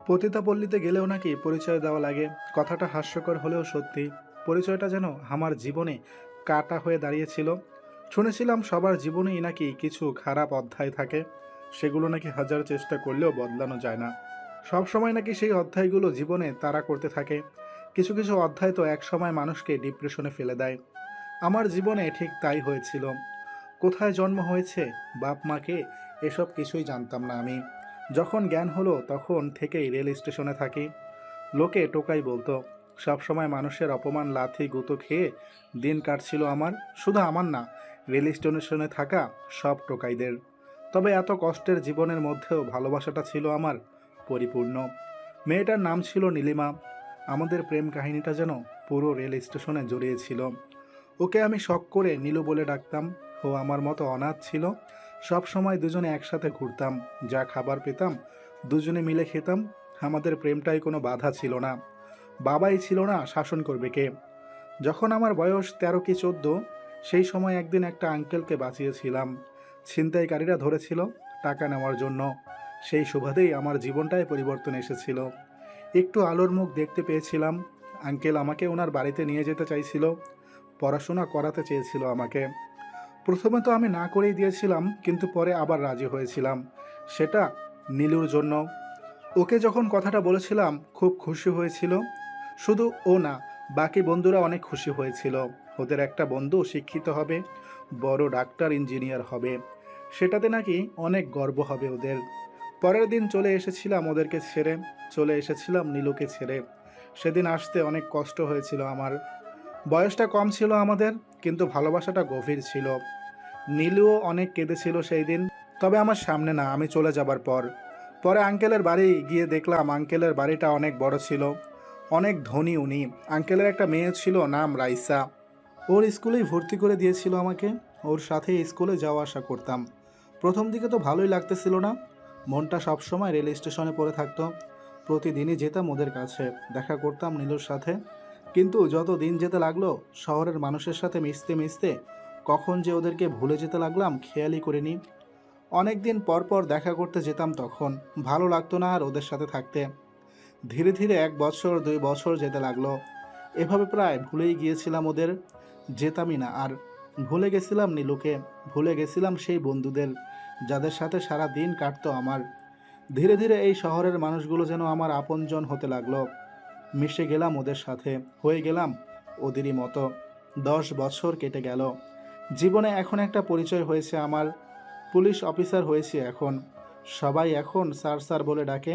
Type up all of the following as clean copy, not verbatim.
পতিতাপল্লীতে গেলেও নাকি পরিচয় দেওয়া লাগে। কথাটা হাস্যকর হলেও সত্যি। পরিচয়টা যেন আমার জীবনে কাটা হয়ে দাঁড়িয়েছিল। শুনেছিলাম সবার জীবনেই নাকি কিছু খারাপ অধ্যায় থাকে, সেগুলো নাকি হাজার চেষ্টা করলেও বদলানো যায় না। সব সময় নাকি সেই অধ্যায়গুলো জীবনে তাড়া করতে থাকে। কিছু কিছু অধ্যায় তো একসময় মানুষকে ডিপ্রেশনে ফেলে দেয়। আমার জীবনে ঠিক তাই হয়েছিল। কোথায় জন্ম হয়েছে, বাপ মাকে, এসব কিছুই জানতাম না আমি। যখন জ্ঞান হলো তখন থেকেই রেল স্টেশনে থাকি। লোকে টোকাই বলতো। সবসময় মানুষের অপমান, লাথি গুঁতো খেয়ে দিন কাটছিল আমার। শুধু আমার না, রেল স্টেশনে থাকা সব টোকাইদের। তবে এত কষ্টের জীবনের মধ্যেও ভালোবাসাটা ছিল আমার পরিপূর্ণ। মেয়েটার নাম ছিল নীলিমা। আমাদের প্রেম কাহিনীটা যেন পুরো রেল স্টেশনে জড়িয়েছিল। ওকে আমি শখ করে নীলু বলে ডাকতাম। ও আমার মতো অনাথ ছিল। সব সময় দুজনে একসাথে ঘুরতাম, যা খাবার পেতাম দুজনে মিলে খেতাম। আমাদের প্রেমটাই কোনো বাধা ছিল না। বাবাই ছিল না, শাসন করবে কে? যখন আমার বয়স 13 কি 14, সেই সময় একদিন একটা আঙ্কেলকে বাঁচিয়েছিলাম। ছিনতাইকারীরা ধরেছিল টাকা নেওয়ার জন্য। সেই সুবাদেই আমার জীবনটায় পরিবর্তন এসেছিল। একটু আলোর মুখ দেখতে পেয়েছিলাম। আঙ্কেল আমাকে ওনার বাড়িতে নিয়ে যেতে চাইছিল। পড়াশোনা করাতে চেয়েছিল আমাকে। প্রথমে তো আমি না করেই দিয়েছিলাম, কিন্তু পরে আবার রাজি হয়েছিলাম। সেটা নীলুর জন্য। ওকে যখন কথাটা বলেছিলাম খুব খুশি হয়েছিল। শুধু ও না, বাকি বন্ধুরা অনেক খুশি হয়েছিল। ওদের একটা বন্ধু শিক্ষিত হবে, বড় ডাক্তার ইঞ্জিনিয়ার হবে, সেটাতে নাকি অনেক গর্ব হবে ওদের। পরের দিন চলে এসেছিলাম ওদেরকে ছেড়ে, চলে এসেছিলাম নীলুকে ছেড়ে। সেদিন আসতে অনেক কষ্ট হয়েছিল আমার। বয়সটা কম ছিল আমাদের, কিন্তু ভালোবাসাটা গভীর ছিল। নীলুও অনেক কেঁদেছিল সেই দিন, তবে আমার সামনে না, আমি চলে যাবার পর। পরে আঙ্কেলের বাড়ি গিয়ে দেখলাম আঙ্কেলের বাড়িটা অনেক বড় ছিল, অনেক ধনী উনি। আঙ্কেলের একটা মেয়ে ছিল, নাম রাইসা। ওর স্কুলেই ভর্তি করে দিয়েছিল আমাকে। ওর সাথে স্কুলে যাওয়া আসা করতাম। প্রথম দিকে তো ভালোই লাগতেছিল না। মনটা সবসময় রেল স্টেশনে পড়ে থাকতো। প্রতিদিনই যেতাম ওদের কাছে, দেখা করতাম নীলুর সাথে। কিন্তু যত দিন যেতে লাগলো, শহরের মানুষের সাথে মিশতে মিশতে কখন যে ওদেরকে ভুলে যেতে লাগলাম খেয়ালই করিনি। অনেক দিন পর পর দেখা করতে যেতাম, তখন ভালো লাগতো না আর ওদের সাথে থাকতে। ধীরে ধীরে 1 বছর 2 বছর যেতে লাগলো। এভাবে প্রায় ভুলেই গিয়েছিলাম ওদের, যেতামই না আর। ভুলে গেছিলাম নীলুকে, ভুলে গেছিলাম সেই বন্ধুদের যাদের সাথে সারা দিন কাটতো আমার। ধীরে ধীরে এই শহরের মানুষগুলো যেন আমার আপনজন হতে লাগলো। মিশে গেলাম ওদের সাথে, হয়ে গেলাম ওদেরই মতো। 10 বছর কেটে গেল। জীবনে এখন একটা পরিচয় হয়েছে আমার। পুলিশ অফিসার হয়েছি এখন। সবাই এখন স্যার স্যার বলে ডাকে।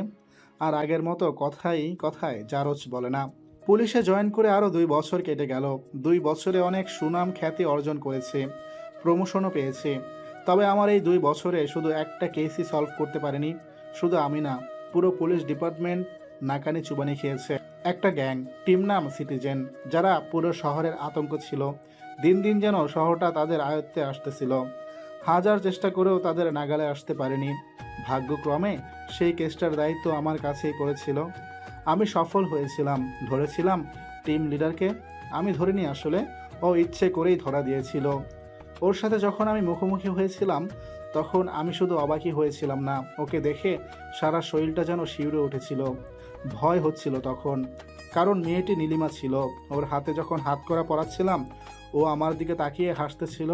আর আগের মতো কথাই কথায় জারজ বলে না। পুলিশে জয়েন করে আরও 2 বছর কেটে গেল। 2 বছরে অনেক সুনাম খ্যাতি অর্জন করেছি, প্রমোশনও পেয়েছি। তবে আমার এই 2 বছরে শুধু একটা কেসই সলভ করতে পারিনি। শুধু আমি না, পুরো পুলিশ ডিপার্টমেন্ট নাকানি চুবানি খেয়েছে। একটা গ্যাং, টিম নাম সিটিজেন, যারা পুরো শহরের আতঙ্ক ছিল। দিন দিন যেন শহরটা তাদের আয়ত্তে আসতেছিল। হাজার চেষ্টা করেও তাদের নাগালে আসতে পারেনি। ভাগ্যক্রমে সেই কেসটার দায়িত্ব আমার কাছেই পড়েছিল। আমি সফল হয়েছিলাম, ধরেছিলাম টিম লিডারকে। আমি ধরিনি আসলে, ও ইচ্ছে করেই ধরা দিয়েছিল। ওর সাথে যখন আমি মুখোমুখি হয়েছিলাম, তখন আমি শুধু অবাকই হয়েছিলাম না, ওকে দেখে সারা শরীরটা যেন শিউরে উঠেছিল। ভয় হচ্ছিল তখন, কারণ মেয়েটি নীলিমা ছিল। ওর হাতে যখন হাত করা পরাচ্ছিলাম, ও আমার দিকে তাকিয়ে হাসতেছিল।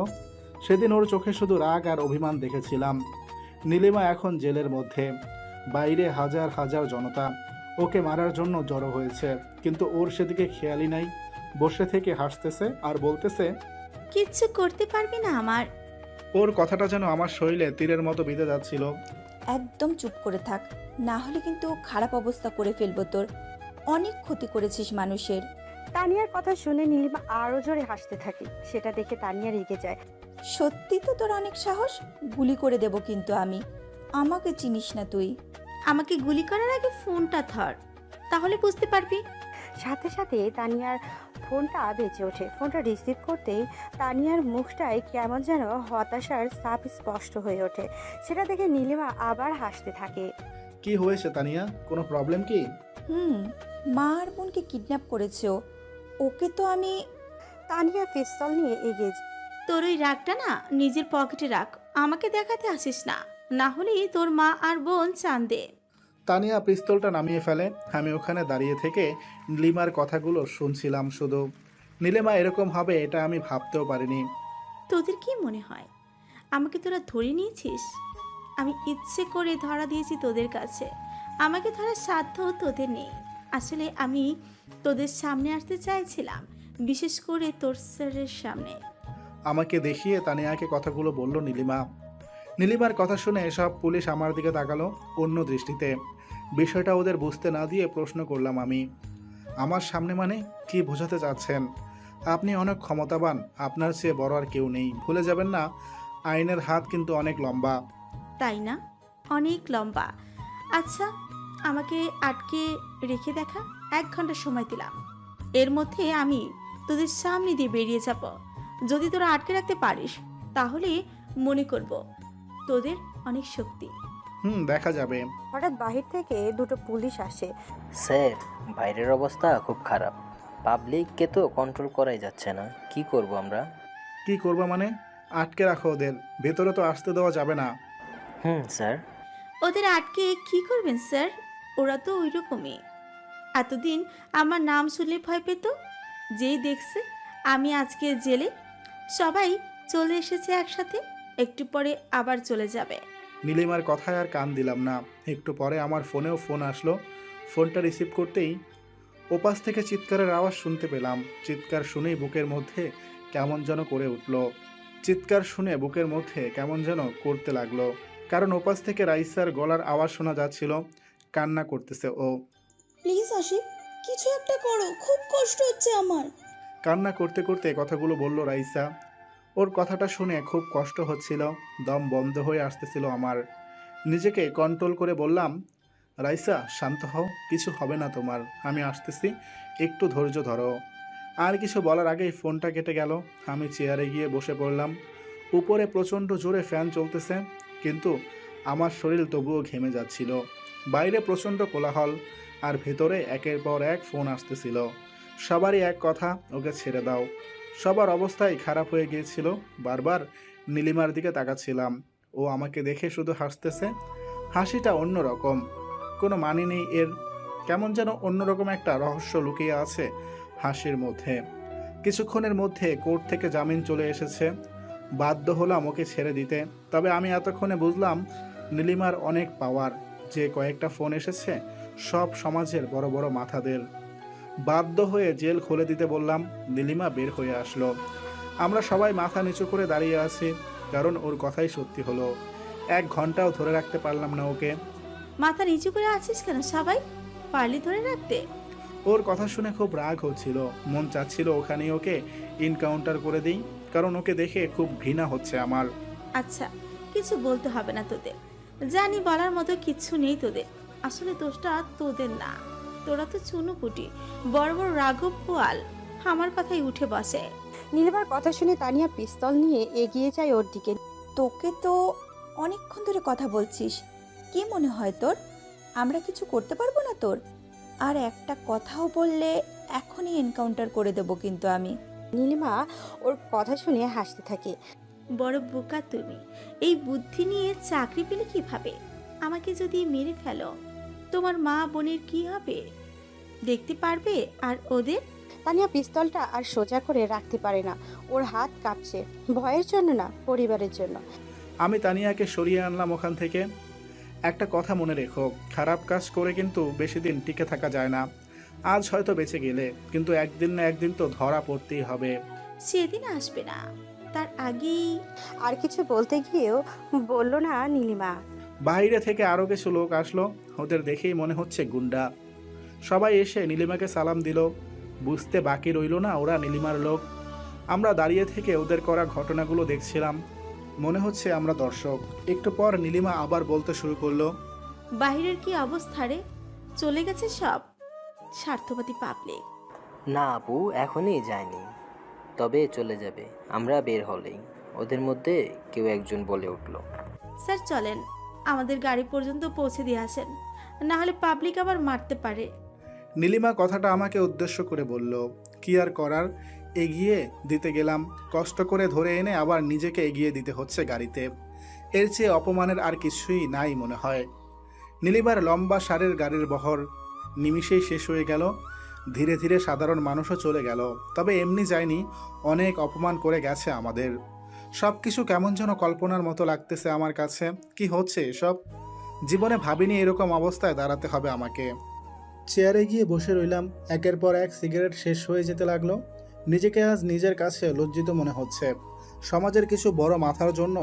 সেদিন ওর চোখে শুধু রাগ আর অভিমান দেখেছিলাম। নীলিমা এখন জেলের মধ্যে, বাইরে হাজার হাজার জনতা ওকে মারার জন্য জড়ো হয়েছে, কিন্তু ওর সেদিকে খেয়ালই নাই। বসে থেকে হাসতেছে আর বলতেছে, কিচ্ছু করতে পারবি না আমার। ওর কথাটা যেন আমার শরীরে তীরের মতো বিঁধে যাচ্ছিল। একদম চুপ করে থাক, না হলে কিন্তু খারাপ অবস্থা করে ফেলবো তোর। অনেক ক্ষতি করেছিস মানুষের। তানিয়ার কথা শুনে নীলিমা আরো জোরে হাসতে থাকে। সেটা দেখে তানিয়া রেগে যায়। সত্যি তো তোর অনেক সাহস। গুলি করে দেব কিন্তু আমি। আমাকে চিনিস না তুই। আমাকে গুলি করার আগে ফোনটা ধর, তাহলে বুঝতে পারবি। সাথে সাথে তানিয়ার ফোনটা বেজে ওঠে। ফোনটা রিসিভ করতেই তানিয়ার মুখটায় কেমন যেন হতাশার ছাপ স্পষ্ট হয়ে ওঠে। সেটা দেখে নীলিমা আবার হাসতে থাকে। কি হয়েছে তানিয়া, কোনো প্রবলেম কি? হুম, মা আর বোনকে কিডন্যাপ করেছে ও। ওকে তো আমি। তানিয়া পিস্তল নিয়ে এগিয়ে যায়। তোর ওই রাগটা না নিজের পকেটে রাখ, আমাকে দেখাতে আসিস না, না হলে তোর মা আর বোন চান্দে। তানিয়া পিস্তলটা নামিয়ে ফেলে। আমি ওখানে দাঁড়িয়ে থেকে নীলিমার কথাগুলো শুনছিলাম শুধু। নীলিমা এরকম হবে এটা আমি ভাবতেও পারিনি। তোদের কি মনে হয় আমাকে তোরা ধরে নিয়েছিস? আমি ইচ্ছে করে ধরা দিয়েছি তোদের কাছে। আমাকে ধরার সাধ্য তোদের নেই। আসলে আমি তোদের সামনে আসতে চাইছিলাম, বিশেষ করে তোর স্যারের সামনে। আমাকে দেখিয়ে তানিয়াকে কথাগুলো বলল নীলিমা। নীলিমার কথা শুনে সব পুলিশ আমার দিকে তাকালো অন্য দৃষ্টিতে। বিষয়টা ওদের বুঝতে না দিয়ে প্রশ্ন করলাম আমি। আমার সামনে মানে কি বোঝাতে চাচ্ছেন? আপনি অনেক ক্ষমতাবান, আপনার চেয়ে বড় আর কেউ নেই, ভুলে যাবেন না আইনের হাত কিন্তু অনেক লম্বা। তাই না? অনেক লম্বা। আচ্ছা, আমাকে আটকে রেখে দেখা। 1 ঘন্টা সময় দিলাম, এর মধ্যে আমি তোদের সামনে দিয়ে বেরিয়ে যাব। যদি তোরা আটকে রাখতে পারিস তাহলে মনে করব তোদের অনেক শক্তি। দেখা যাবে। হঠাৎ বাহির থেকে দুটো পুলিশ আসে। স্যার, বাইরের অবস্থা খুব খারাপ। পাবলিককে তো কন্ট্রোল করাই যাচ্ছে না, কি করব আমরা? কি করবো মানে? আটকে রাখো ওদের, ভেতরে তো আসতে দেওয়া যাবে না। স্যার। ওদের আটকে কি করবেন স্যার? ওরা তো ওই রকমই। এতদিন আমার নাম শুনলে ভয় পেত, যেই দেখছে আমি আজকে জেলে, সবাই চলে এসেছে একসাথে। একটু পরে আবার চলে যাবে। নীলিমার কথায় আর কান দিলাম না। একটু পরে আমার ফোনেও ফোন আসলো। ফোনটা রিসিভ করতেই ওপাশ থেকে চিৎকারের আওয়াজ শুনতে পেলাম। চিৎকার শুনেই বুকের মধ্যে কেমন যেন করে উঠল। চিৎকার শুনে বুকের মধ্যে কেমন যেন করতে লাগলো, কারণ ওপাশ থেকে রাইসার গলার আওয়াজ শোনা যাচ্ছিল। কান্না করতেছে ও। প্লিজ আশিক, কিছু একটা করো, খুব কষ্ট হচ্ছে আমার। কান্না করতে করতে কথাগুলো বলল রাইসা। ওর কথাটা শুনে খুব কষ্ট হচ্ছিল, দম বন্ধ হয়ে আসতেছিল আমার। নিজেকে কন্ট্রোল করে বললাম, রাইসা শান্ত হও, কিছু হবে না তোমার, আমি আসতেছি, একটু ধৈর্য ধরো। আর কিছু বলার আগেই ফোনটা কেটে গেল। আমি চেয়ারে গিয়ে বসে পড়লাম। উপরে প্রচণ্ড জোরে ফ্যান চলতেছে, কিন্তু আমার শরীর তবুও ঘেমে যাচ্ছিল। বাইরে প্রচণ্ড কোলাহল, আর ভেতরে একের পর এক ফোন আসতেছিল। সবারই এক কথা, ওকে ছেড়ে দাও। সবার অবস্থাই খারাপ হয়ে গিয়েছিল। বারবার নীলিমার দিকে তাকাচ্ছিলাম, ও আমাকে দেখে শুধু হাসতেছে। হাসিটা অন্যরকম, কোনো মানে নেই এর। কেমন যেন অন্যরকম একটা রহস্য লুকিয়ে আছে হাসির মধ্যে। কিছুক্ষণের মধ্যে কোর্ট থেকে জামিন চলে এসেছে। বাধ্য হলাম ওকে ছেড়ে দিতে। তবে আমি এতক্ষণে বুঝলাম নীলিমার অনেক পাওয়ার। যে কয়েকটা ফোন এসেছে সব সমাজের বড় বড় মাথাদের। বাধ্য হয়ে জেল খুলে দিতে বললাম। নীলিমা বের হয়ে আসলো। আমরা সবাই মাথা নিচু করে দাঁড়িয়ে আছি, কারণ ওর কথাই সত্যি হলো। 1 ঘন্টাও ধরে রাখতে পারলাম না ওকে। মাথা নিচু করে আছিস কেন? সবাই পারলি ধরে রাখতে। ওর কথা শুনে খুব রাগ হচ্ছিল। মন চাচ্ছিল ওখানেই ওকে ইনকাউন্টার করে দিই, কারণ ওকে দেখে খুব ঘৃণা হচ্ছে আমার। আচ্ছা, কিছু বলতে হবে না তোদের। জানি বলার মতো কিচ্ছু নেই তোদের। আসলে দোষটা তোদের না, তোরা তো চুনুপুটি, বড় বড় রাঘব পোয়াল আমার কথাই উঠে বসে। নীলিমার কথা শুনে তানিয়া পিস্তল নিয়ে এগিয়ে যায় ওর দিকে। তোকে তো অনেকক্ষণ ধরে কথা বলছিস, কি মনে হয় তোর আমরা কিছু করতে পারবো না তোর? আর একটা কথাও বললে এখনই এনকাউন্টার করে দেবো কিন্তু আমি। নীলিমা ওর কথা শুনে হাসতে থাকে। বড় বোকা তুমি। এই বুদ্ধি নিয়ে চাকরি পেলে কিভাবে? আমাকে যদি মেরে ফেলো, তোমার মা বোনের কি হবে দেখতে পারবে? আর ওদের? তানিয়া পিস্তলটা আর সোজা করে রাখতে পারে না, ওর হাত কাঁপছে। ভয়ের জন্য না, পরিবারের জন্য। আমি তানিয়াকে সরিয়ে আনলাম ওখান থেকে। একটা কথা মনে রেখো, খারাপ কাজ করে কিন্তু বেশি দিন টিকে থাকা যায় না। আজ হয়তো বেঁচে গেলে, কিন্তু একদিন না একদিন তো ধরা পড়তেই হবে। সেদিন আসবে না, তার আগেই। আর কিছু বলতে গিয়েও বলল না নীলিমা। বাইরে থেকে আরও কিছু লোক আসলো। ওদের দেখেই মনে হচ্ছে গুন্ডা। সবাই এসে নীলিমাকে সালাম দিল। বুঝতে বাকি রইল না ওরা নীলিমার লোক। আমরা দাঁড়িয়ে থেকে ওদের করা ঘটনাগুলো দেখছিলাম, মনে হচ্ছে আমরা দর্শক। একটু পর নীলিমা আবার বলতে শুরু করলো, বাহিরের কি অবস্থা রে? চলে গেছে সব স্বার্থবাদী পাবলিক। না আপু, এখনই যায়নি, তবে চলে যাবে আমরা বের হলেই। ওদের মধ্যে কেউ একজন বলে উঠল, স্যার চলেন, আমাদের গাড়ি পর্যন্ত পৌঁছে দিয়ে আসেন, না হলে পাবলিক আবার মারতে পারে। নীলিমা কথাটা আমাকে উদ্দেশ্য করে বলল। কি আর করার, এগিয়ে দিতে গেলাম। কষ্ট করে ধরে এনে আবার নিজেকে এগিয়ে দিতে হচ্ছে গাড়িতে। এর চেয়ে অপমানের আর কিছুই নাই মনে হয়। নীলিমার লম্বা সারের গাড়ির বহর নিমিষেই শেষ হয়ে গেল। ধীরে ধীরে সাধারণ মানুষও চলে গেল। তবে এমনি যায়নি, অনেক অপমান করে গেছে আমাদের। সব কিছু কেমন যেন কল্পনার মতো লাগতেছে আমার কাছে। কি হচ্ছে এসব? জীবনে ভাবিনি এরকম অবস্থায় দাঁড়াতে হবে আমাকে। চেয়ারে গিয়ে বসে রইলাম। একের পর এক সিগারেট শেষ হয়ে যেতে লাগলো। নিজেকে আজ নিজের কাছে লজ্জিত মনে হচ্ছে। সমাজের কিছু বড় মাথার জন্য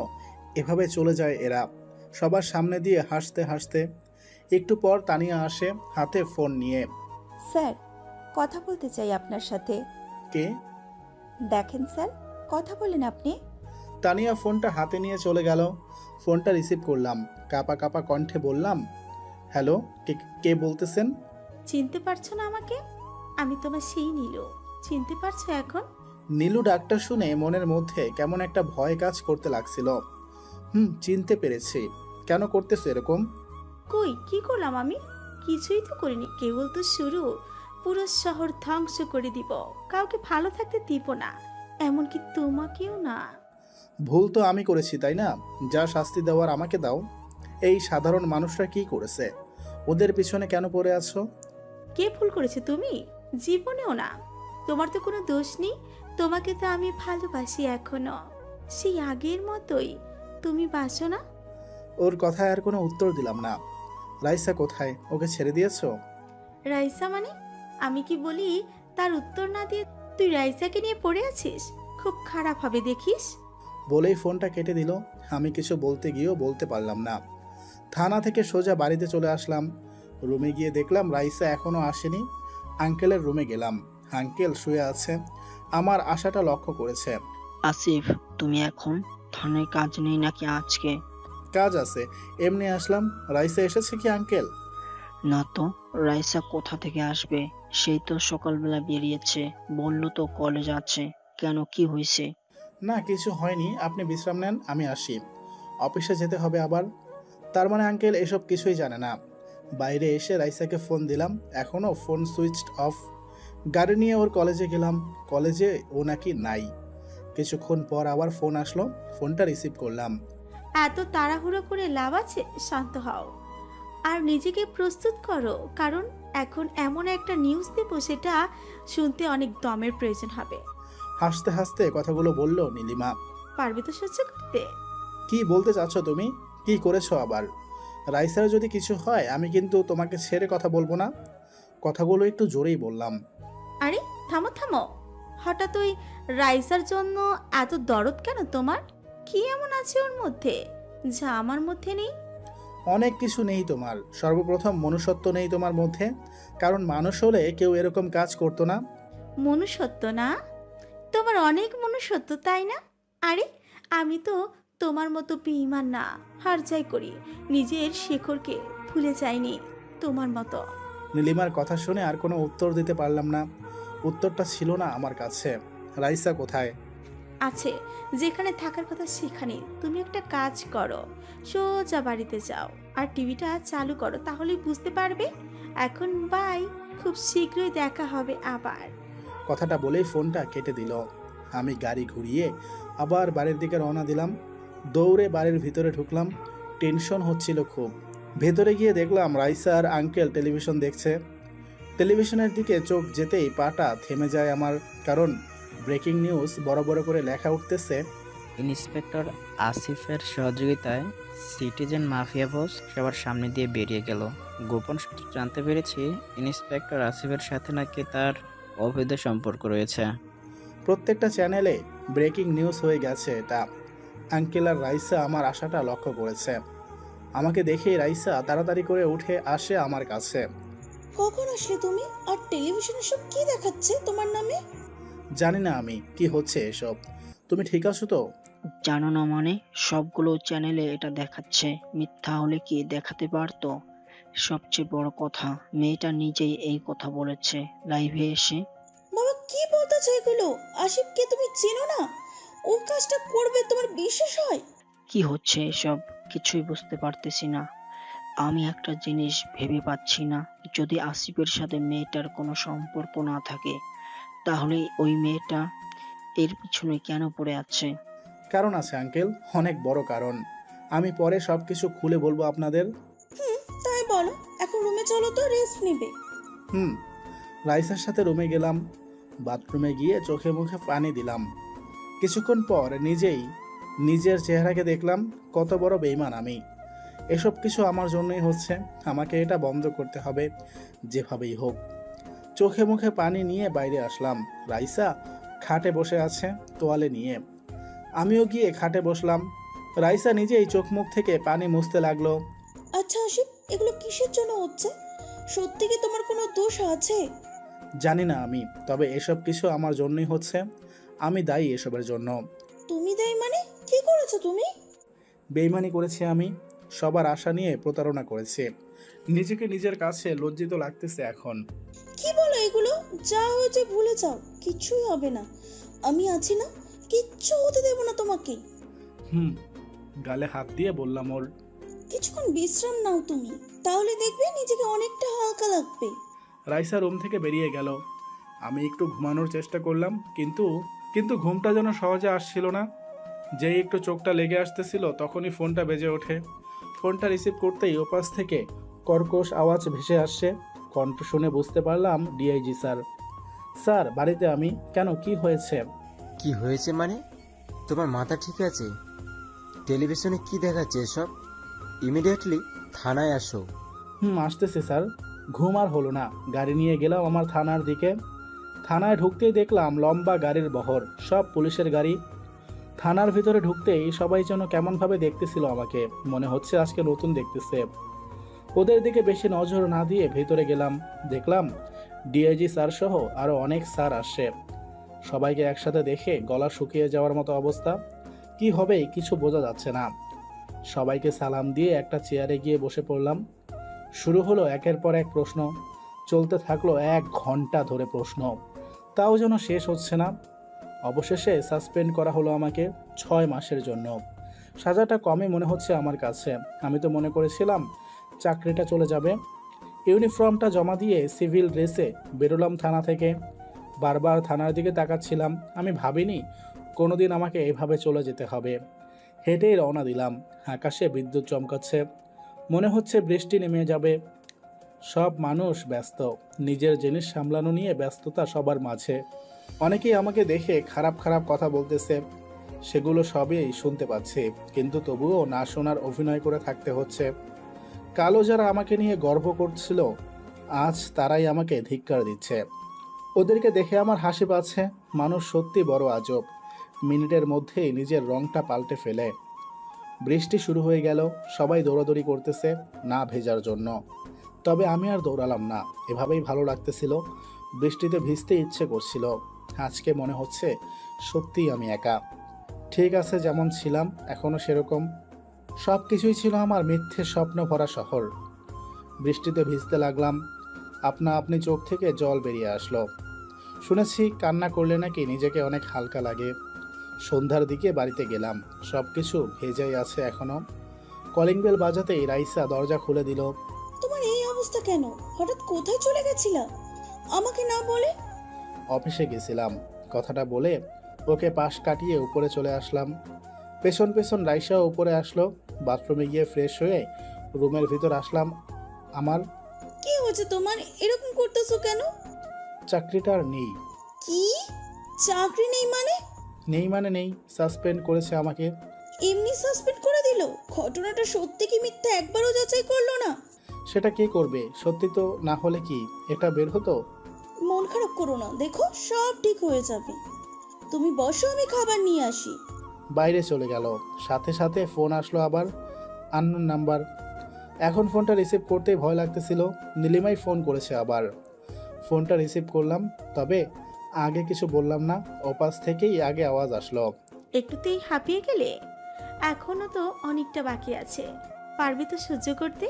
এভাবে চলে যায় এরা, সবার সামনে দিয়ে হাসতে হাসতে। একটু পর তানিয়া আসে হাতে ফোন নিয়ে। স্যার, কথা বলতে চাই আপনার সাথে। কে? দেখেন স্যার, কথা বলেন আপনি। তানিয়া ফোনটা হাতে নিয়ে চলে গেল। ফোনটা রিসিভ করলাম। কাপা কাপা কণ্ঠে বললাম, হ্যালো, কে কে বলতেছেন? চিনতে পারছো না আমাকে? আমি তোমার সেই নীলু। চিনতে পারছো এখন? নীলু ডাকটা শুনে মনের মধ্যে কেমন একটা ভয় কাজ করতে লাগছিল। চিনতে পেরেছি। কেন করতেছো এরকম? কই, কি করলাম আমি? কিছুই তো করিনি, কেবল তো শুরু। পুরো শহর ধ্বংস করে দিব, কাউকে ভালো থাকতে দিব না, এমনকি তোমাকেও না। ভুল তো আমি করেছি, তাই না? যা শাস্তি দেওয়ার আমাকে দাও। এই সাধারণ মানুষরা কি করেছে? ওদের পিছনে কেন পড়ে আছো? কে ভুল করেছে? তুমি? জীবনেও না। তোমার তো কোনো দোষ নেই। তোমাকে তো আমি ভালোবাসি এখনো, সেই আগের মতোই। তুমি বাসো না? ওর কথায় আর কোনো উত্তর দিলাম না। রাইসা কোথায়? ওকে ছেড়ে দিয়েছো? রাইসা মানে? আমি কি বলি তার উত্তর না দিয়ে তুই রাইসাকে নিয়ে পড়ে আছিস? খুব খারাপ হবে দেখিস। বলেই ফোনটা কেটে দিল। আমি কিছু বলতে গিয়েও বলতে পারলাম না। থানা থেকে সোজা বাড়িতে চলে আসলাম। রুমে গিয়ে দেখলাম রাইসা এখনো আসেনি। আঙ্কেলের রুমে গেলাম। আঙ্কেল শুয়ে আছে। আমার আশাটা লক্ষ্য করেছে। আসিফ, তুমি এখন থানায় কাজ নেই নাকি আজকে? কাজ আছে, এমনি আসলাম। রাইসা এসেছে কি আঙ্কেল? না তো, রাইসা কোথা থেকে আসবে? সেই তো সকালবেলা বেরিয়েছে, বললো তো কলেজ আছে। কেন, কি হয়েছে? না, কিছু হয়নি। আপনি বিশ্রাম নেন, আমি আসি। অফিসে যেতে হবে আবার। তার মানে আঙ্কেল এসব কিছুই জানে না। বাইরে এসে রাইসাকে ফোন দিলাম, এখনও ফোন সুইচড অফ। গাড়ি নিয়ে ওর কলেজে গেলাম। কলেজে ও নাকি নাই। কিছুক্ষণ পর আবার ফোন আসলো। ফোনটা রিসিভ করলাম। এত তাড়াহুড়ো করে লাভ আছে? শান্ত হও আর নিজেকে প্রস্তুত করো, কারণ এখন এমন একটা নিউজ দেবো সেটা শুনতে অনেক দমের প্রয়োজন হবে। হাসতে হাসতে কথাগুলো বলল নীলিমা। পারবে তো সহ্য করতে? কি বলতে চাচ্ছ তুমি? কি করেছো আবার? রাইসার যদি কিছু হয় আমি কিন্তু তোমাকে ছেড়ে কথা বলবো না। কথাগুলো একটু জোরেই বললাম। আরে থামো থামো, হঠাৎ ওই রাইসার জন্য এত দরদ কেন তোমার? কি এমন আছে ওর মধ্যে যা আমার মধ্যে নেই? অনেক কিছু নেই তোমার। সর্বপ্রথম মনুষ্যত্ব নেই তোমার মধ্যে। কারণ মানুষ হলে কেউ এরকম কাজ করতো না। মনুষ্যত্ব না? তোমার অনেক মনুষ্যত্ব, তাই না? আরে আমি তো তোমার মতো বেঈমান না, হার যাই করি, নিজের শেখরকে ভুলে যাইনি তোমার মতো। নীলিমার কথা শুনে আর কোনো উত্তর দিতে পারলাম না। উত্তরটা ছিল না আমার কাছে। রাইসা কোথায়? আছে, যেখানে থাকার কথা সেখানে। তুমি একটা কাজ করো, সোজা বাড়িতে যাও আর টিভিটা চালু করো, তাহলেই বুঝতে পারবে। এখন বাই, খুব শীঘ্রই দেখা হবে আবার। কথাটা বলেই ফোনটা কেটে দিল। আমি গাড়ি ঘুরিয়ে আবার বাড়ির দিকে রওনা দিলাম। দৌড়ে বাড়ির ভিতরে ঢুকলাম। টেনশন হচ্ছিল খুব। ভেতরে গিয়ে দেখলাম রাইসা আর আঙ্কেল টেলিভিশন দেখছে। টেলিভিশনের দিকে চোখ যেতেই পাটা থেমে যায় আমার। কারণ ব্রেকিং নিউজ বড় বড় করে লেখা উঠতেছে, ইন্সপেক্টর আসিফের সহযোগিতায় সিটিজেন মাফিয়া বস সবার সামনে দিয়ে বেরিয়ে গেল। গোপন সূত্রে জানতে পেরেছি ইন্সপেক্টর আসিফের সাথে নাকি তার অবৈধ সম্পর্ক রয়েছে। প্রত্যেকটা চ্যানেলে ব্রেকিং নিউজ হয়ে গেছে এটা। আঙ্কেল আর রাইসা আমার আশাটা লক্ষ্য করেছে। আমাকে দেখেই রাইসা তাড়াতাড়ি করে উঠে আসে আমার কাছে। কখন আসলে তুমি? আর টেলিভিশনে সব কি দেখাচ্ছে তোমার নামে? জানি না আমি কি হচ্ছে এসব। তুমি ঠিক আছো তো? জানো না মানে? সবগুলো চ্যানেলে এটা দেখাচ্ছে। মিথ্যা হলে কি দেখাতে পারতো? সবচেয়ে বড় কথা, মেয়েটা নিজেই এই কথা বলেছে লাইভে এসে। বাবা, কি বলতেছো এগুলো? আশিফকে তুমি চেনো না? ও কাজটা করবে তোমার বিশ্বাস হয়? কি হচ্ছে এসব? কিছুই বুঝতে পারতেছি না। আমি একটা জিনিস ভেবে পাচ্ছি না, যদি আসিফের সাথে মেয়েটার কোনো সম্পর্ক না থাকে, তাহলে ওই মেয়েটা এর পিছনে কেন পড়ে আছে? কারণ আছে আঙ্কেল, অনেক বড় কারণ। আমি পরে সব কিছু খুলে বলবো আপনাদের। তাই বলো। চলো তো, রেস্ট নিবে। হুম। রাইসার সাথে রুমে গেলাম। বাথরুমে গিয়ে চোখে মুখে পানি দিলাম। কিছুক্ষণ পর নিজেই নিজের চেহারাকে দেখলাম, কত বড় বেইমান আমি। এসব কিছু আমার জন্যই হচ্ছে, আমাকে এটা বন্ধ করতে হবে যেভাবেই হোক। চোখে মুখে পানি নিয়ে বাইরে আসলাম। রাইসা খাটে বসে আছে তোয়ালে নিয়ে। আমিও গিয়ে খাটে বসলাম। রাইসা নিজেই চোখ মুখ থেকে পানি মুছতে লাগলো। আচ্ছা আশিক, এগুলো কিসের জন্য হচ্ছে? সত্যি কি তোমার কোনো দোষ আছে? জানি না আমি, তবে এসব কিছু আমার জন্যই হচ্ছে। আমি দায়ী এসবের জন্য। তুমি দেয় মানে? কি করেছো তুমি? বেইমানি করেছি আমি, সবার আশা নিয়ে প্রতারণা করেছি। নিজেকে নিজের কাছে লজ্জিত লাগতেছে এখন। কি বলো এগুলো? যা হয়েছে ভুলে যাও, কিচ্ছুই হবে না। আমি আছি না, কিচ্ছু হতে দেব না তোমাকে। গালে হাত দিয়ে বললাম ওর। কিছুক্ষণ বিশ্রাম নাও তুমি, তাহলে দেখবে নিজেকে অনেকটা হালকা লাগবে। রাইসা রুম থেকে বেরিয়ে গেল। আমি একটু ঘুমানোর চেষ্টা করলাম, কিন্তু ঘুমটা যেন সহজে আসছিল না। যেই একটু চোখটা লেগে আসতেছিল তখনই ফোনটা বেজে ওঠে। ফোনটা রিসিভ করতেই ওপাশ থেকে কর্কশ আওয়াজ ভেসে আসছে। কণ্ঠ শুনে বুঝতে পারলাম ডিআইজি স্যার। স্যার, বাড়িতে আমি। কেন, কি হয়েছে? কি হয়েছে মানে? তোমার মাথা ঠিক আছে? টেলিভিশনে কি দেখাচ্ছে এসব? ইমিডিয়েটলি থানায় আসো। আসতেছে স্যার। ঘুম আর হলো না। গাড়ি নিয়ে গেলাম আমার থানার দিকে। থানায় ঢুকতেই দেখলাম লম্বা গাড়ির বহর, সব পুলিশের গাড়ি। থানার ভিতরে ঢুকতেই সবাই যেন কেমনভাবে দেখতেছিল আমাকে, মনে হচ্ছে আজকে নতুন দেখতেছে। ওদের দিকে বেশি নজর না দিয়ে ভেতরে গেলাম। দেখলাম ডিআইজি স্যার সহ আরও অনেক স্যার আসছে। সবাইকে একসাথে দেখে গলা শুকিয়ে যাওয়ার মতো অবস্থা। কি হবে কিছু বোঝা যাচ্ছে না। সবাইকে সালাম দিয়ে একটা চেয়ারে গিয়ে বসে পড়লাম। শুরু হলো একের পর এক প্রশ্ন। চলতে থাকলো 1 ঘন্টা ধরে প্রশ্ন, তাও যেন শেষ হচ্ছে না। অবশেষে সাসপেন্ড করা হলো আমাকে 6 মাসের জন্য। সাজাটা কমই মনে হচ্ছে আমার কাছে। আমি তো মনে করেছিলাম চাকরিটা চলে যাবে। ইউনিফর্মটা জমা দিয়ে সিভিল ড্রেসে বেরোলাম থানা থেকে। বারবার থানার দিকে তাকাচ্ছিলাম। আমি ভাবিনি কোনোদিন আমাকে এভাবে চলে যেতে হবে। হেঁটেই রওনা দিলাম। আকাশে বিদ্যুৎ চমকাচ্ছে, মনে হচ্ছে বৃষ্টি নেমে যাবে। সব মানুষ ব্যস্ত, নিজের জিনিস সামলানো নিয়ে ব্যস্ততা সবার মাঝে। অনেকেই আমাকে দেখে খারাপ খারাপ কথা বলতেছে, সেগুলো সবই শুনতে পাচ্ছি, কিন্তু তবুও না শোনার অভিনয় করে থাকতে হচ্ছে। কালো যারা আমাকে নিয়ে গর্ব করছিল, আজ তারাই আমাকে ধিক্কার দিচ্ছে। ওদেরকে দেখে আমার হাসি পাচ্ছে। মানুষ সত্যি বড় আজব, মিনিটের মধ্যেই নিজের রংটা পাল্টে ফেলে। বৃষ্টি শুরু হয়ে গেল, সবাই দৌড়াদৌড়ি করতেছে না ভেজার জন্য। তবে আমি আর দৌড়ালাম না, এভাবেই ভালো লাগতেছিল। বৃষ্টিতে ভিজতে ইচ্ছে করছিল। আজকে মনে হচ্ছে সত্যিই আমি একা। ঠিক আছে, যেমন ছিলাম এখনও সেরকম। সব কিছুই ছিল আমার মিথ্যে স্বপ্ন ভরা শহর। বৃষ্টিতে ভিজতে লাগলাম। আপনা আপনি চোখ থেকে জল বেরিয়ে আসলো। শুনেছি কান্না করলে নাকি নিজেকে অনেক হালকা লাগে। সন্ধ্যার দিকে বাড়িতে গেলাম, সব কিছু ভেজাই আছে এখনো। কলিং বেল বাজাতেই রাইসা দরজা খুলে দিল। তোমার এই অবস্থা কেন? হঠাৎ কোথায় চলে গেছিলা আমাকে না বলে? অফিসে গেছিলাম, কথাটা বলে ওকে পাশ কাটিয়ে উপরে চলে আসলাম। পেছন পেছন রাইসাও উপরে আসলো। বাথরুমে গিয়ে ফ্রেশ হয়ে রুমের ভিতর আসলাম। আমার কি হয়েছে তোমার? এরকম করতেছো কেন? চাকরিটা আর নেই। কি? চাকরি নেই মানে? নেই মানে নেই, সাসপেন্ড করেছে আমাকে। এমনি সাসপেন্ড করে দিল? ঘটনাটা সত্যি কি মিথ্যা একবারও যাচাই করলো না? সেটা কে করবে? সত্যি তো না হলে কি এটা বের হতো? মন খারাপ করো না, দেখো সব ঠিক হয়ে যাবে। তুমি বসো, আমি খাবার নিয়ে আসি। বাইরে চলে গেল। সাথে সাথে ফোন আসলো আবার, আননোন নাম্বার। এখন ফোনটা রিসিভ করতেই ভয় লাগতেছিল। নীলিমাই ফোন করেছে আবার। ফোনটা রিসিভ করলাম, তবে আগে কিছু বললাম না। ওপাশ থেকেই আগে আওয়াজ আসলো। একটুতেই হাঁপিয়ে গেলে? এখনো তো অনেকটা বাকি আছে, পারবি তো সহ্য করতে?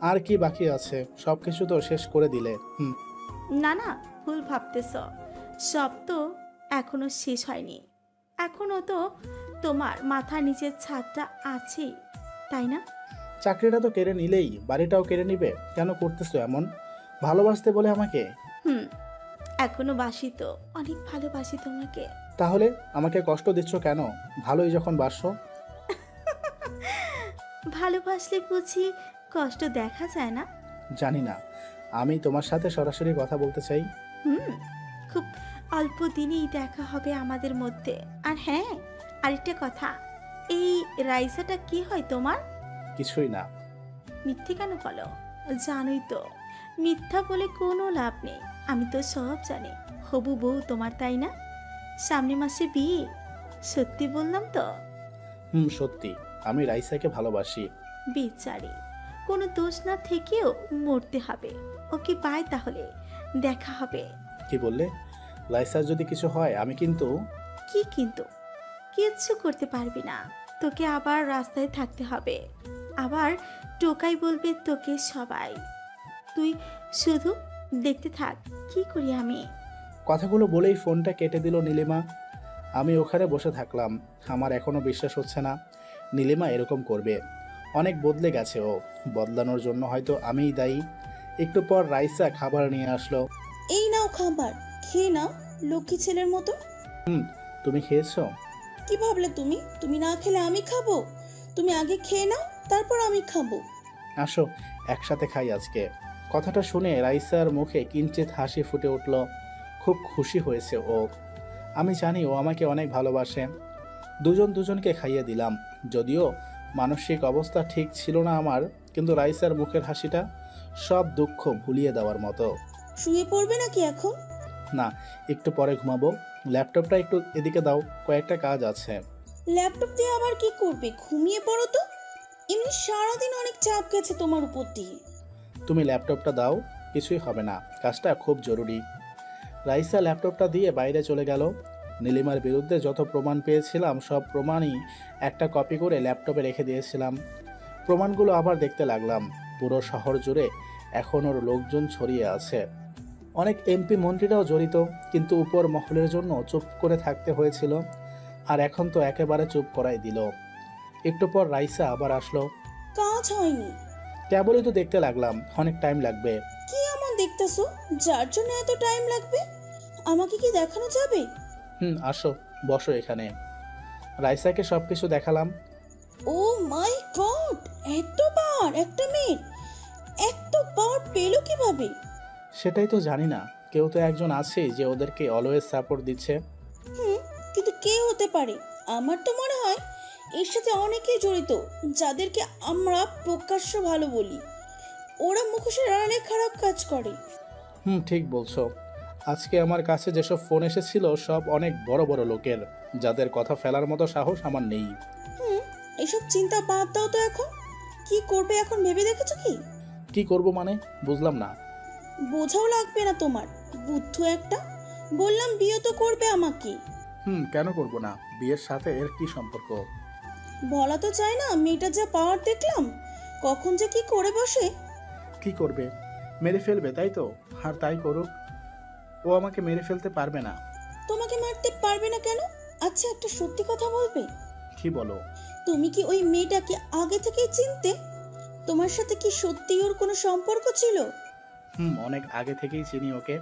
আর কি বাকি আছে? সব কিছু তো শেষ করে দিলে। না না, ভুল ভাবতেছ। সব তো এখনো শেষ হয়নি। এখনো তো তোমার মাথার নিচের ছাদটা আছেই, তাই না? চাকরিটা তো কেড়ে নিলেই বাড়িটাও কেড়ে নিবে। কেন করতেছো এমন? ভালোবাসতে বলে আমাকে? এখনো বাসি তো, অনেক ভালোবাসি তোমাকে। তাহলে আমাকে কষ্ট দিচ্ছ কেন? ভালোই যখন বাসো। ভালোবাসলে বুঝি কষ্ট দেখা যায় না? জানি না, আমি তোমার সাথে সরাসরি কথা বলতে চাই। হুম, খুব অল্প দিনেই দেখা হবে আমাদের মধ্যে। আর হ্যাঁ, আরেকটা কথা, এই রাইসাটা কি হয় তোমার? কিছুই না। মিথ্যে কেন বলো? জানোই তো মিথ্যা বলে কোনো লাভ নেই। আমি তো সব জানি। হবু বউ তোমার, তাই না? সামনে মাসে বিয়ে। সত্যি বললাম তো? সত্যি আমি রাইসাকে ভালোবাসি। বেচারি, কোনো দোষ না থেকেও মরতে হবে। ওকে বাই, তাহলে দেখা হবে। কি বললে? রাইসার যদি কিছু হয় আমি কিন্তু। কি কিন্তু? কিচ্ছু করতে পারবি না। তোকে আবার রাস্তায় থাকতে হবে। আবার টোকাই বলবে তোকে সবাই। তুই শুধু দেখতে থাক কি করি আমি। কথাগুলো বলেই ফোনটা কেটে দিল নীলিমা। আমি ওখানে বসে থাকলাম। আমার এখনো বিশ্বাস হচ্ছে না নীলিমা এরকম করবে। অনেক বদলে গেছে ও। বদলানোর জন্য হয়তো আমিই দায়ী। একটু পর রাইসা খাবার নিয়ে আসলো। এই নাও খাবার, খেয়ে নাও লক্ষ্মী ছেলের মতো। তুমি খেয়েছো? কি ভাবলে তুমি? তুমি না খেলে আমি খাবো? তুমি আগে খেয়ে নাও, তারপর আমি খাবো। আসো একসাথে খাই আজকে। কথাটা শুনে রাইসার মুখে কিঞ্চিত হাসি ফুটে উঠল। খুব খুশি হয়েছে ও। আমি জানি ও আমাকে অনেক ভালোবাসে। দুজনকে খাইয়ে দিলাম। যদিও মানসিক অবস্থা ঠিক ছিল না আমার, কিন্তু রাইসার মুখের হাসিটা সব দুঃখ ভুলিয়ে দেওয়ার মতো। শুয়ে পড়বে নাকি এখন? না, একটু পরে ঘুমাবো। ল্যাপটপটা একটু এদিকে দাও, কয়েকটা কাজ আছে। ল্যাপটপ দিয়ে আবার কি করবে? ঘুমিয়ে পড়ো তো। এমনি সারাদিন অনেক চাপ গেছে তোমার উপর দিয়ে। তুমি ল্যাপটপটা দাও, কিছুই হবে না, কাজটা খুব জরুরি। রাইসা ল্যাপটপটা দিয়ে বাইরে চলে গেল। নীলিমার বিরুদ্ধে যত প্রমাণ পেয়েছিলাম সব প্রমাণই একটা কপি করে ল্যাপটপে রেখে দিয়েছিলাম। প্রমাণগুলো আবার দেখতে লাগলাম। পুরো শহর জুড়ে এখন ওর লোকজন ছড়িয়ে আছে। অনেক এমপি মন্ত্রীরাও জড়িত, কিন্তু উপর মহলের জন্য চুপ করে থাকতে হয়েছিল। আর এখন তো একেবারে চুপ করাই দিল। একটু পর রাইসা আবার আসলো। কাজ হয়নি? কেবলই তো দেখতে লাগলাম, অনেক টাইম লাগবে। কি এমন দেখতেছো যার জন্য এত টাইম লাগবে? আমাকে কি দেখানো যাবে? আসো বসো এখানে। রাইসাকে সবকিছু দেখালাম। ও মাই গড, এতবার একটা মেয়ে এতবার পেলো কিভাবে? সেটাই তো জানি না। কেউ তো একজন আছে যে ওদেরকে অলওয়েজ সাপোর্ট দিচ্ছে। কিন্তু কে হতে পারে? আমার তো মনে হয় এর সাথে অনেকেই জড়িত, যাদেরকে আমরা প্রকাশ্য ভালো বলি। ওরা মুখোশের আড়ালে খারাপ কাজ করে। ঠিক বলছো। আজকে আমার কাছে যেসব ফোন এসেছিল সব অনেক বড় বড় লোকের, যাদের কথা ফেলার মতো সাহস আমার নেই। এসব চিন্তা বাদ দাও তো। এখন কি করবে এখন ভেবে দেখেছো কি? কি করব মানে? বুঝলাম না। বোঝাও লাগবে না তোমার, বুদ্ধু একটা। বললাম বিয়ে তো করবে আমাকে। কেন করব না? বিয়ের সাথে এর কি সম্পর্ক? বলা তো চাই না, মেয়েটা যা পাওয়ার দেখলাম, কখন যে কি করে বসে। কি করবে? মেরে ফেলবে, তাই তো? আর তাই করুক, ও আমাকে মেরে ফেলতে পারবে না। তোমাকে মারতে পারবে না কেন? আচ্ছা একটা সত্যি কথা বলবে? কি বলো? তুমি কি ওই মেয়েটাকে আগে থেকেই চিনতে? তোমার সাথে কি সত্যি ওর কোনো সম্পর্ক ছিল? অনেক আগে থেকেই চিনি ওকে।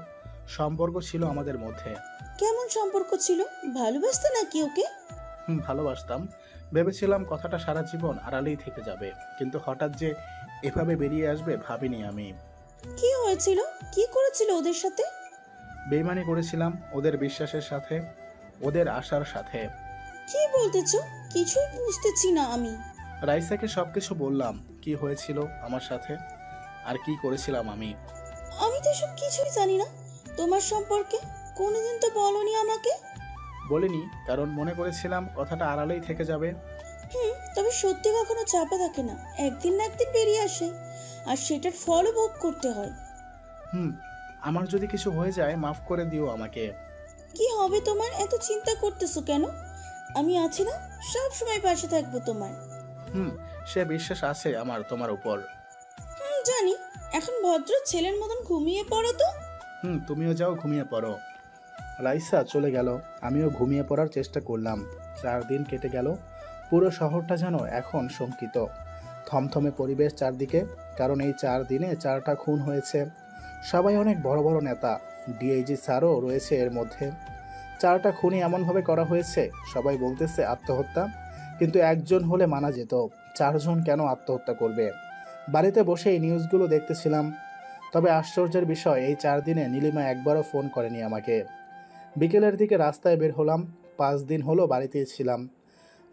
সম্পর্ক ছিল আমাদের মধ্যে। কেমন সম্পর্ক ছিল? ভালোবাসতে নাকি ওকে? ভালোবাসতাম। ভেবেছিলাম কথাটা সারা জীবন আড়ালেই থেকে যাবে, কিন্তু হঠাৎ যে এভাবে বেরিয়ে আসবে ভাবিনি আমি। কি হয়েছিল? কি করেছিল ওদের সাথে? বেইমানি করেছিলাম ওদের বিশ্বাসের সাথে, ওদের আশার সাথে। কি বলতেছো? কিছুই বুঝতেছি না আমি। রাইসাকে সবকিছু বললাম, কি হয়েছিল আমার সাথে আর কি করেছিলাম আমি। আমি তো সব কিছুই জানি না তোমার সম্পর্কে। কোনোদিন তো বলনি আমাকে। বলিনি, কারণ মনে করেছিলাম কথাটা আড়ালেই থেকে যাবে। তবে সত্যি কখনো চাপে থাকে না, একদিন না একদিন বেরিয়ে আসে, আর সেটার ফলও ভোগ করতে হয়। আমার যদি কিছু হয়ে যায় মাফ করে দিও আমাকে। কি হবে তোমার? এত চিন্তা করতেছো কেন? আমি আছি না, সব সময় পাশে থাকবো তোমার। সে বিশ্বাস আছে আমার তোমার উপর। জানি। এখন ভদ্র ছেলের মতন ঘুমিয়ে পড়ো তো। তুমিও যাও, ঘুমিয়ে পড়ো। রাইসা চলে গেল। আমিও ঘুমিয়ে পড়ার চেষ্টা করলাম। 4 দিন কেটে গেল। পুরো শহরটা যেন এখন শঙ্কিত। থমথমে পরিবেশ চারদিকে, কারণ এই 4 দিনে 4টা খুন হয়েছে। সবাই অনেক বড় বড় নেতা, ডিআইজি স্যারও রয়েছে এর মধ্যে। 4টা খুনই এমনভাবে করা হয়েছে, সবাই বলতেছে আত্মহত্যা, কিন্তু একজন হলে মানা যেত, 4 জন কেন আত্মহত্যা করবে? বাড়িতে বসে এই নিউজগুলো দেখতেছিলাম, তবে আশ্চর্যের বিষয়, এই 4 দিনে নীলিমা একবারও ফোন করেনি আমাকে। বিকেলের দিকে রাস্তায় বের হলাম। 5 দিন হলো বাড়িতেই ছিলাম।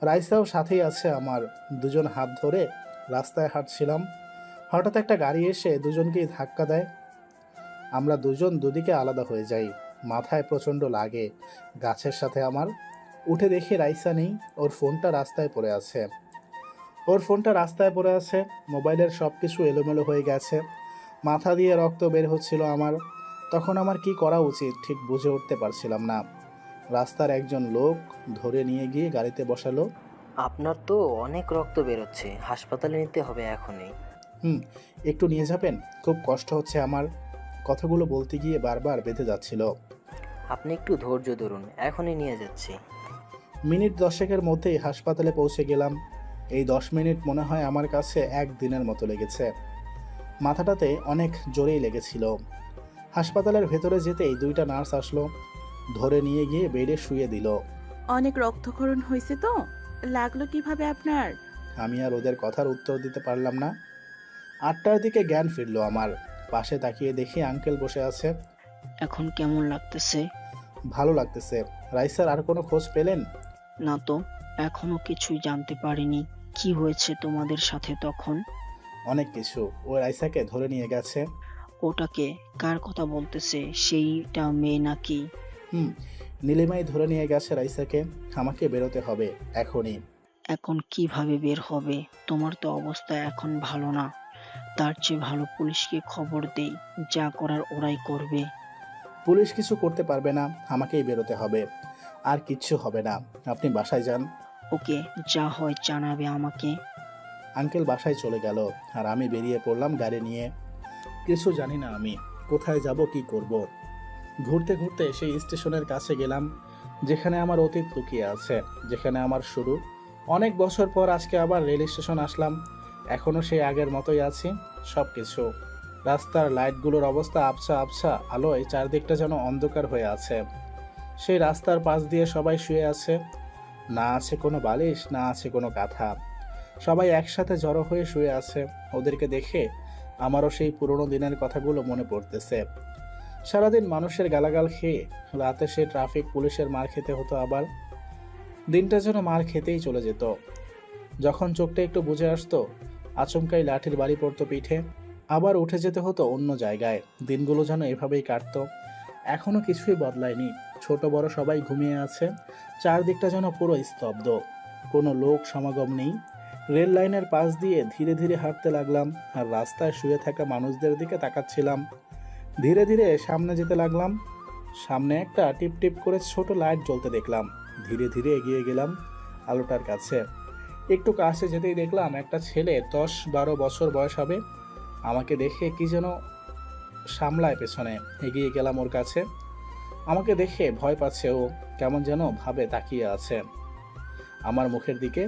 রাইসাও সাথেই আছে আমার। দুজন হাত ধরে রাস্তায় হাঁটছিলাম। হঠাৎ একটা গাড়ি এসে দুজনকেই ধাক্কা দেয়। আমরা দুজন দুদিকে আলাদা হয়ে যাই। মাথায় প্রচণ্ড লাগে। গাছের সাথে আমার। উঠে দেখি রাইসা নেই। ওর ফোনটা রাস্তায় পড়ে আছে। মোবাইলের সব কিছু এলোমেলো হয়ে গেছে। মাথা দিয়ে রক্ত বের হচ্ছিল আমার। তখন আমার কি করা উচিত ঠিক বুঝে উঠতে পারছিলাম না। রাস্তার একজন লোক ধরে নিয়ে গিয়ে গাড়িতে বসালো। আপনার তো অনেক রক্ত বেরোচ্ছে, হাসপাতালে নিতে হবে এখনই। একটু নিয়ে যাবেন? খুব কষ্ট হচ্ছে আমার। কথাগুলো বলতে গিয়ে বারবার বেঁধে যাচ্ছিল। আপনি একটু ধৈর্য ধরুন, এখনই নিয়ে যাচ্ছি। মিনিট 10 মধ্যেই হাসপাতালে পৌঁছে গেলাম। এই 10 মিনিট মনে হয় আমার কাছে 1 দিনের মতো লেগেছে। মাথাটাতে অনেক জোরেই লেগেছিল। হাসপাতালের ভেতরে যেতেই 2টা নার্স আসলো। ধরে নিয়ে গিয়ে বেডে শুয়ে দিল। অনেক রক্তক্ষরণ হয়েছে তো, লাগলো কিভাবে আপনার? আমি আর ওদের কথার উত্তর দিতে পারলাম না। 8টার দিকে জ্ঞান ফিরল আমার। পাশে তাকিয়ে দেখি আঙ্কেল বসে আছে। এখন কেমন লাগতেছে? ভালো লাগতেছে। রাইসার আর কোনো খোঁজ পেলেন? না তো, এখনো কিছুই জানতে পারিনি। কি হয়েছে তোমাদের সাথে তখন? অনেক কিছু। ও রাইসাকে ধরে নিয়ে গেছে। ওটাকে কার কথা বলতেছে? সেইটা মেয়ে নাকি? নীলিমাই ধরে নিয়ে গেছে রাইসাকে। আমাকে বেরোতে হবে এখনই। এখন কিভাবে বের হবে? তোমার তো অবস্থা এখন ভালো না। তার চেয়ে ভালো পুলিশকে খবর দেই, যা করার ওরাই করবে। পুলিশ কিছু করতে পারবে না, আমাকেই বেরোতে হবে। আর কিচ্ছু হবে না। আপনি বাসায় যান। ওকে, যা হয় জানাবে আমাকে। আঙ্কেল বাসায় চলে গেল আর আমি বেরিয়ে পড়লাম গাড়ি নিয়ে। কিছু জানি না আমি কোথায় যাব, কি করব। ঘুরতে ঘুরতে সেই স্টেশনের কাছে গেলাম যেখানে আমার অতীত লুকিয়ে আছে, যেখানে আমার শুরু। অনেক বছর পর আজকে আবার রেল স্টেশন আসলাম। এখনও সেই আগের মতোই আছি। সব কিছু, রাস্তার লাইটগুলোর অবস্থা আবছা আবছা আলোয় চারদিকটা যেন অন্ধকার হয়ে আছে। সেই রাস্তার পাশ দিয়ে সবাই শুয়ে আছে। না আছে কোনো বালিশ, না আছে কোনো কাঁথা। সবাই একসাথে জড়ো হয়ে শুয়ে আছে। ওদেরকে দেখে আমারও সেই পুরনো দিনের কথাগুলো মনে পড়তেছে। সারাদিন মানুষের গালাগাল খেয়ে রাতে সে ট্রাফিক পুলিশের মার খেতে হতো। আবার দিনটা যেন মার খেতেই চলে যেত। যখন চোখটা একটু বুঝে আসতো, আচমকাই লাঠির বাড়ি পড়তো পিঠে। আবার উঠে যেতে হতো অন্য জায়গায়। দিনগুলো যেন এভাবেই কাটতো। এখনো কিছুই বদলায়নি। ছোট বড় সবাই ঘুমিয়ে আছে। চারদিকটা যেন পুরো স্তব্ধ। কোনো লোক সমাগম নেই। রেল লাইনের পাশ দিয়ে ধীরে ধীরে হাঁটতে লাগলাম আর রাস্তায় শুয়ে থাকা মানুষদের দিকে তাকাচ্ছিলাম। ধীরে ধীরে সামনে যেতে লাগলাম। সামনে একটা টিপ টিপ করে ছোট লাইট জ্বলতে দেখলাম। ধীরে ধীরে এগিয়ে গেলাম আলোটার কাছে। একটু কাছে যেতেই দেখলাম একটা ছেলে, 10-12 বছর বয়স হবে। আমাকে দেখে কি যেন সামলায় পেছনে। এগিয়ে গেলাম ওর কাছে। আমাকে দেখে ভয় পাচ্ছে ও, কেমন যেন ভাবে তাকিয়ে আছে আমার মুখের দিকে।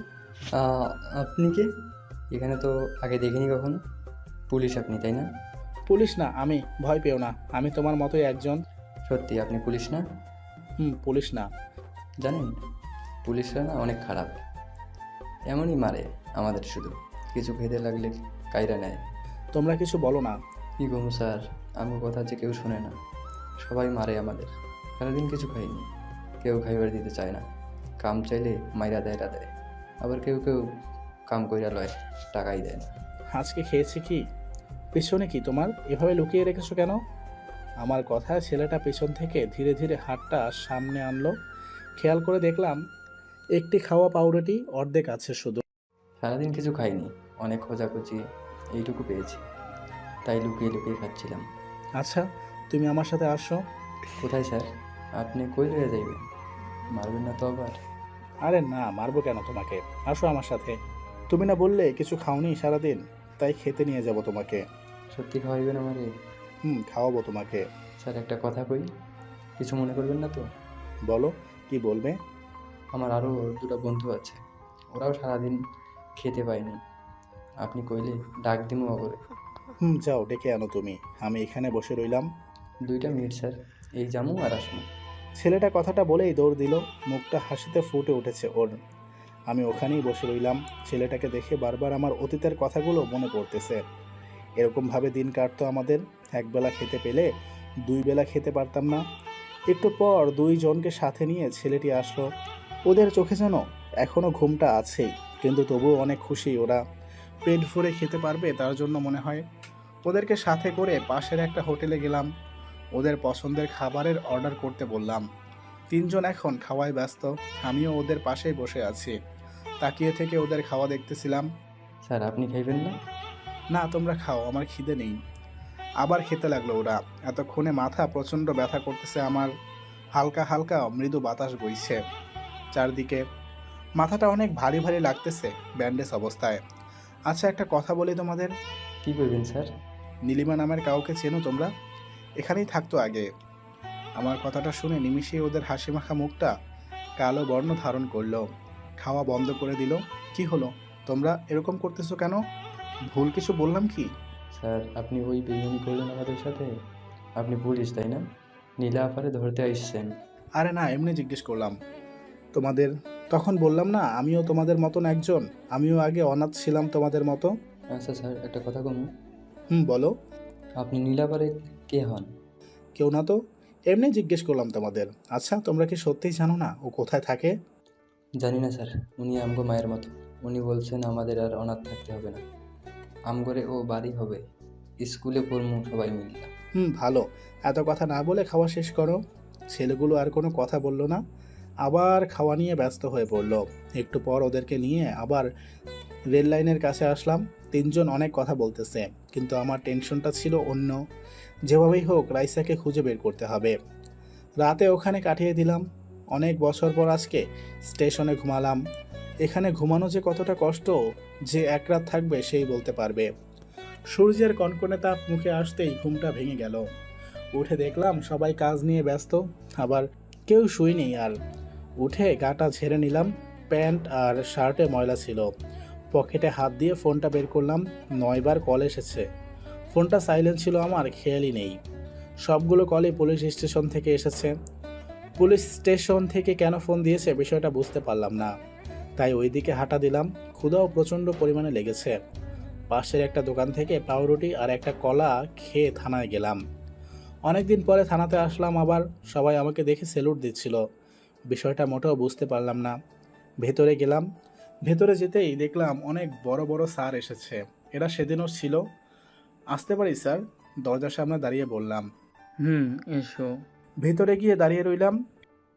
আপনি কে? এখানে তো আগে দেখিনি কখনো। পুলিশ আপনি, তাই না? পুলিশ না আমি, ভয় পেও না। আমি তোমার মতোই একজন। সত্যি আপনি পুলিশ না? পুলিশ না। জানেন, পুলিশরা না অনেক খারাপ। এমনই মারে আমাদের, শুধু কিছু খেতে লাগলে কাইরা নেয়। তোমরা কিছু বলো না। কী করবো স্যার, আমার কথা যে কেউ শোনে না। সবাই মারে আমাদের। সারাদিন কিছু খাইনি, কেউ খাইবার দিতে চায় না। কাম চাইলে মাইরা দেয় রাতে। আবার কেউ কেউ কাম কইরা লয়, টাকাই দেয় না। আজকে খেয়েছি কি? পেছনে কি তোমার? এভাবে লুকিয়ে রেখেছো কেন? আমার কথায় ছেলেটা পেছন থেকে ধীরে ধীরে হাতটা সামনে আনলো। খেয়াল করে দেখলাম একটি খাওয়া পাউরুটি অর্ধেক আছে শুধু। সারাদিন কিছু খাইনি, অনেক খোঁজাখুঁজি এইটুকু পেয়েছি, তাই লুকিয়ে লুকিয়ে খাচ্ছিলাম। আচ্ছা, তুমি আমার সাথে আসো। কোথায় স্যার? আপনি কই লইয়া যাইবেন? মারবেন না তো আবার? আরে না, মারবো কেন তোমাকে? আসো আমার সাথে। তুমি না বললে কিছু খাওনি সারাদিন, তাই খেতে নিয়ে যাব তোমাকে। সত্যি খাওয়াইবেন আমারে? খাওয়াবো তোমাকে। স্যার একটা কথা কই, কিছু মনে করবেন না তো? বলো, কি বলবে? আমার আরও 2টা বন্ধু আছে, ওরাও সারাদিন খেতে পায়নি। আপনি কইলে ডাক দিমু করে। যাও ডেকে আনো তুমি। আমি এখানে বসে রইলাম। 2টা মিনিট স্যার, এই জামু আর আসমু। ছেলেটা কথাটা বলেই দৌড় দিল। মুখটা হাসিতে ফুটে উঠেছে ওর। আমি ওখানেই বসে রইলাম। ছেলেটাকে দেখে বারবার আমার অতীতের কথাগুলো মনে পড়তেছে। এরকমভাবে দিন কাটতো আমাদের। একবেলা খেতে পেলে 2 বেলা খেতে পারতাম না। একটু পর 2 জনকে সাথে নিয়ে ছেলেটি আসলো। ওদের চোখে যেন এখনও ঘুমটা আছেই, কিন্তু তবুও অনেক খুশি ওরা। পেট ভরে খেতে পারবে তার জন্য মনে হয়। ওদেরকে সাথে করে পাশের একটা হোটেলে গেলাম। ওদের পছন্দের খাবারের অর্ডার করতে বললাম। 3 জন এখন খাওয়ায় ব্যস্ত। আমিও ওদের পাশেই বসে আছি, তাকিয়ে থেকে ওদের খাওয়া দেখতেছিলাম। স্যার আপনি খাইবেন না? না, তোমরা খাও, আমার খিদে নেই। আবার খেতে লাগলো ওরা। এতক্ষণে মাথা প্রচণ্ড ব্যথা করতেছে আমার। হালকা হালকা মৃদু বাতাস বইছে চারদিকে। মাথাটা অনেক ভারী ভারী লাগতেছে ব্যান্ডেজ অবস্থায়। আচ্ছা, একটা কথা বলি তোমাদের। কি করবেন স্যার? নীলিমা নামের কাউকে চেনো তোমরা? এখানেই থাকতো আগে। আমার কথাটা শুনে নিমিষেই ওদের হাসিমাখা মুখটা কালো বর্ণ ধারণ করলো। খাওয়া বন্ধ করে দিল। কি হলো, তোমরা এরকম করতেছো কেন? ভুল কিছু বললাম কি? স্যার আপনি ওই বেইমানি করলেন আমাদের সাথে? আপনি পুলিশ তাই না? নীলা আপারে ধরতে আসছেন। আরে না, এমনি জিজ্ঞেস করলাম তোমাদের। তখন বললাম না আমিও তোমাদের মতন একজন। আমিও আগে অনাথ ছিলাম তোমাদের মতো। আচ্ছা স্যার, একটা কথা কম। বলো। আপনি নীলাপারে কে হন? কেউ না তো, এমনি জিজ্ঞেস করলাম তোমাদের। আচ্ছা, তোমরা কি সত্যিই জানো না ও কোথায় থাকে? জানি না স্যার, উনি আমগো মায়ের মতো। উনি বলছেন আমাদের আর অনাথ থাকতে হবে না, আমগরে ও বাড়ি হবে, স্কুলে পড়মু সবাই মিললা। ভালো। এত কথা না বলে খাওয়া শেষ করো। ছেলেগুলো আর কোনো কথা বলল না, আবার খাওয়া নিয়ে ব্যস্ত হয়ে পড়ল। একটু পর ওদেরকে নিয়ে আবার রেল লাইনের কাছে আসলাম। 3 জন অনেক কথা বলতেছে, কিন্তু আমার টেনশনটা ছিল অন্য। যেভাবেই হোক রাইসাকে খুঁজে বের করতে হবে। রাতে ওখানে কাটিয়ে দিলাম। অনেক বছর পর আজকে স্টেশনে ঘুমালাম। এখানে ঘুমানো যে কতটা কষ্ট, যে এক রাত থাকবে সেই বলতে পারবে। সূর্যের কনকনে তাপ মুখে আসতেই ঘুমটা ভেঙে গেল। উঠে দেখলাম সবাই কাজ নিয়ে ব্যস্ত, আবার কেউ শুইনি। আর উঠে গাটা ঝেড়ে নিলাম। প্যান্ট আর শার্টে ময়লা ছিল। পকেটে হাত দিয়ে ফোনটা বের করলাম। 9 বার কল এসেছে। ফোনটা সাইলেন্ট ছিল, আমার খেয়ালই নেই। সবগুলো কলই পুলিশ স্টেশন থেকে এসেছে। পুলিশ স্টেশন থেকে কেন ফোন দিয়েছে বিষয়টা বুঝতে পারলাম না, তাই ওইদিকে হাঁটা দিলাম। ক্ষুধাও প্রচণ্ড পরিমাণে লেগেছে। পাশের একটা দোকান থেকে পাউরুটি আর একটা কলা খেয়ে থানায় গেলাম। অনেকদিন পরে থানাতে আসলাম আবার। সবাই আমাকে দেখে স্যালুট দিচ্ছিল। বিষয়টা মোটেও বুঝতে পারলাম না। ভেতরে গেলাম। ভেতরে যেতেই দেখলাম অনেক বড় বড় স্যার এসেছে। এরা সেদিনও ছিল। আসতে পারি স্যার? দরজার সামনে দাঁড়িয়ে বললাম। এসো। ভেতরে গিয়ে দাঁড়িয়ে রইলাম।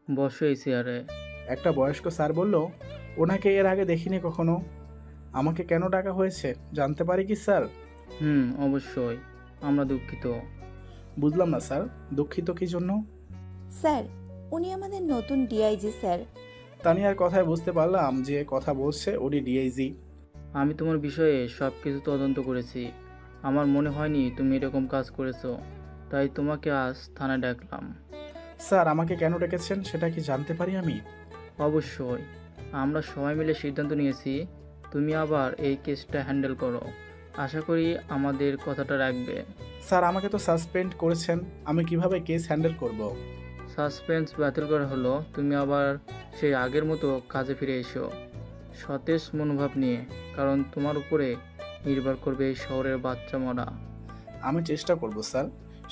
বসো এই চেয়ারে। একটা বয়স্ক স্যার বলল, ওনাকে এর আগে দেখিনি কখনো। আমাকে কেন ডাকা হয়েছে জানতে পারি কি স্যার? অবশ্যই, আমরা দুঃখিত। বুঝলাম না স্যার, দুঃখিত কি জন্য? স্যার, উনি আমাদের নতুন ডিআইজি স্যার। তানিয়ার কথায় বুঝতে পারলাম যে কথা বলছে ওডি ডিআইজি। আমি তোমার বিষয়ে সব কিছু তদন্ত করেছি। আমার মনে হয়নি তুমি এরকম কাজ করেছো, তাই তোমাকে আজ থানায় ডাকলাম। স্যার, আমাকে কেন ডেকেছেন সেটা কি জানতে পারি আমি? অবশ্যই, আমরা সবাই মিলে সিদ্ধান্ত নিয়েছি তুমি আবার এই কেসটা হ্যান্ডেল করো। আশা করি আমাদের কথাটা রাখবে। স্যার, আমাকে তো সাসপেন্ড করেছেন, আমি কিভাবে কেস হ্যান্ডেল করব? সাসপেন্স বাতিল করা হলো, তুমি আবার সেই আগের মতো কাজে ফিরে এসো সতেজ মনোভাব নিয়ে, কারণ তোমার উপরে নির্ভর করবে এই শহরের বাচ্চা মরা। আমি চেষ্টা করব স্যার,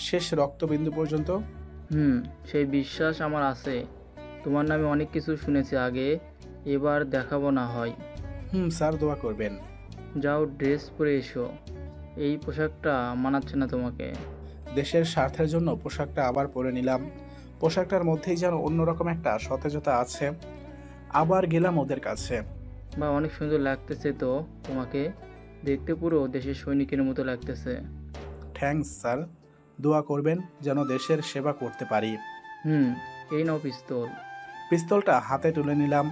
শেষ রক্তবিন্দু পর্যন্ত। সেই বিশ্বাস আমার আছে। তোমার নামে অনেক কিছু শুনেছি আগে, এবার দেখাবো না হয়। স্যার, দোয়া করবেন। যাও, ড্রেস পরে এসো। এই পোশাকটা মানাচ্ছে না তোমাকে। দেশের স্বার্থের জন্য পোশাকটা আবার পরে নিলাম। পোশাকটার মধ্যেই যেন অন্যরকম একটা সতেজতা আছে। আবার গেলাম ওদের কাছে। বা অনেক সুন্দর লাগতেছে তো তোমাকে, দেখতে পুরো দেশের সৈনিকের মতো লাগতেছে। থ্যাঙ্কস স্যার, দোয়া করবেন যেন দেশের সেবা করতে পারি। এই নাও পিস্তল। পিস্তলটা হাতে তুলে নিলাম।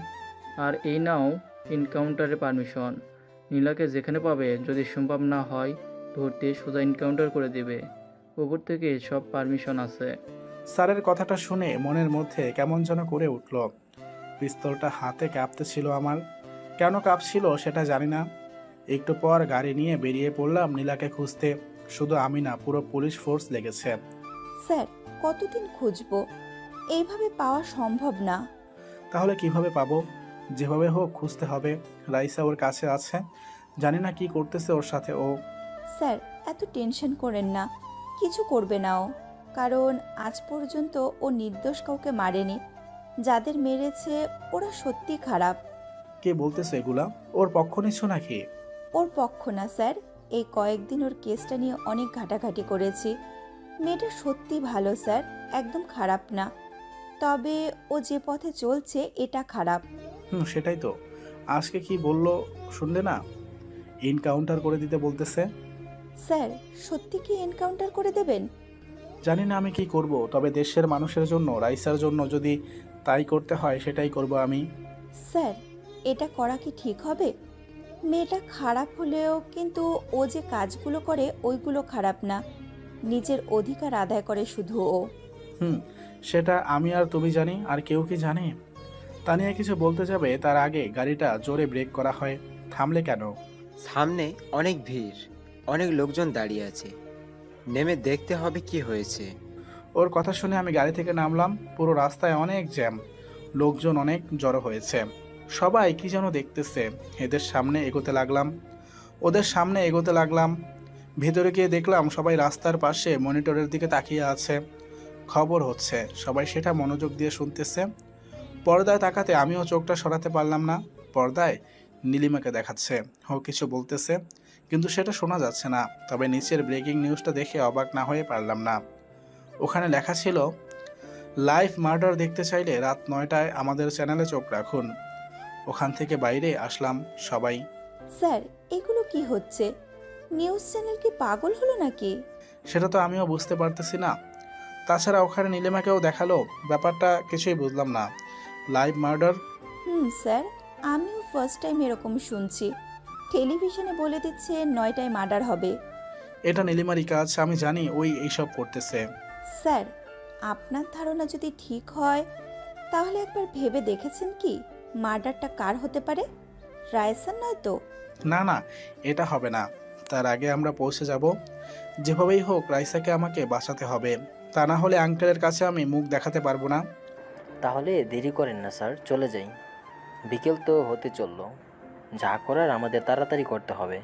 আর এই নাও এনকাউন্টারের পারমিশন। নীলাকে যেখানে পাবে, যদি সম্ভব না হয় ধরতে, সোজা এনকাউন্টার করে দেবে। উপর থেকে সব পারমিশন আছে। স্যারের কথাটা শুনে মনের মধ্যে কেমন যেন করে উঠল। পিস্তলটা হাতে কাঁপতেছিল আমার। কেন কাঁপছিল সেটা জানি না। একটু পর গাড়ি নিয়ে বেরিয়ে পড়লাম নীলাকে খুঁজতে। শুধু আমি না, পুরো পুলিশ ফোর্স লেগেছে। স্যার, কতদিন খুঁজবো? এইভাবে পাওয়া সম্ভব না। তাহলে কিভাবে পাবো? যেভাবে হোক খুঁজতে হবে। রাইসা ওর কাছে আছে, জানি না কি করতেছে ওর সাথে ও। স্যার, এত টেনশন করেন না, কিছু করবে না ও। কারণ আজ পর্যন্ত ও নির্দোষ কাউকে মারেনি। যাদের মেরেছে ওরা সত্যি খারাপ। কে বলতেছে এগুলা? ওর পক্ষ নিচ্ছ নাকি? ওর পক্ষ না স্যার, এই কয়েকদিন ওর কেসটা নিয়ে অনেক ঘাটাঘাটি করেছি। মেয়েটা সত্যি ভালো স্যার, একদম খারাপ না। তবে ও যে পথে চলছে এটা খারাপ। সেটাই তো। আজকে কি বললো শুনলে না? এনকাউন্টার করে দিতে বলতেছে। স্যার সত্যি কি এনকাউন্টার করে দেবেন? জানি না আমি কি করব, তবে দেশের মানুষের জন্য, রাইসার জন্য যদি তাই করতে হয় সেটাই করব আমি। স্যার এটা করা কি ঠিক হবে? মেয়েটা খারাপ হলেও কিন্তু ও যে কাজগুলো করে ওইগুলো খারাপ না। নিজের অধিকার আদায় করে শুধু ও। সেটা আমি আর তুমি জানি, আর কেউ কি জানে? তানিয়া কিছু বলতে যাবে তার আগে গাড়িটা জোরে ব্রেক করা হয়। থামলে কেন? সামনে অনেক ভিড়, অনেক লোকজন দাঁড়িয়ে আছে, নেমে দেখতে হবে কি হয়েছে। ওর কথা শুনে আমি গাড়ি থেকে নামলাম। পুরো রাস্তায় অনেক জ্যাম, লোকজন অনেক জড়ো হয়েছে। সবাই কি যেন দেখতেছে। ওদের সামনে এগোতে লাগলাম। ভেতরে গিয়ে দেখলাম সবাই রাস্তার পাশে মনিটরের দিকে তাকিয়ে আছে। খবর হচ্ছে, সবাই সেটা মনোযোগ দিয়ে শুনতেছে। পর্দায় তাকাতে আমিও চোখটা সরাতে পারলাম না। পর্দায় নীলিমাকে দেখাচ্ছে, ও কিছু বলতেছে, কিন্তু সেটা শোনা যাচ্ছে না। তবে নিচের ব্রেকিং নিউজটা দেখে অবাক না হয়ে পারলাম না। ওখানে লেখা ছিল, লাইভ মার্ডার দেখতে চাইলে রাত 9টায় আমাদের চ্যানেলে চোখ রাখুন। ওখান থেকে বাইরে আসলাম সবাই। স্যার এগুলো কি হচ্ছে? নিউজ চ্যানেল কি পাগল হলো নাকি? সেটা তো আমিও বুঝতে পারতেছি না। তাছাড়া ওখানে নীলিমাকেও দেখালো, ব্যাপারটা কিছুই বুঝলাম না। Live murder? স্যার আমিও ফার্স্ট টাইম এরকম শুনছি। টেলিভিশনে বলে দিচ্ছে 9টায় মার্ডার হবে। এটা নীলিমারই কাজ, আমি জানি ওই এইসব করতেছে। স্যার আপনার ধারণা যদি ঠিক হয় তাহলে একবার ভেবে দেখেছেন কি মার্ডারটা কার হতে পারে? রায়সান নয় তো? না না, এটা হবে না। তার আগে আমরা পৌঁছে যাব। যেভাবেই হোক রাইসাকে আমাকে বাঁচাতে হবে, তা না হলে আঙ্কেলের কাছে আমি মুখ দেখাতে পারবো না। তাহলে দেরি করেন না স্যার, চলে যাই। বিকেল তো হতে চললো, যা করার আমাদের তাড়াতাড়ি করতে হবে।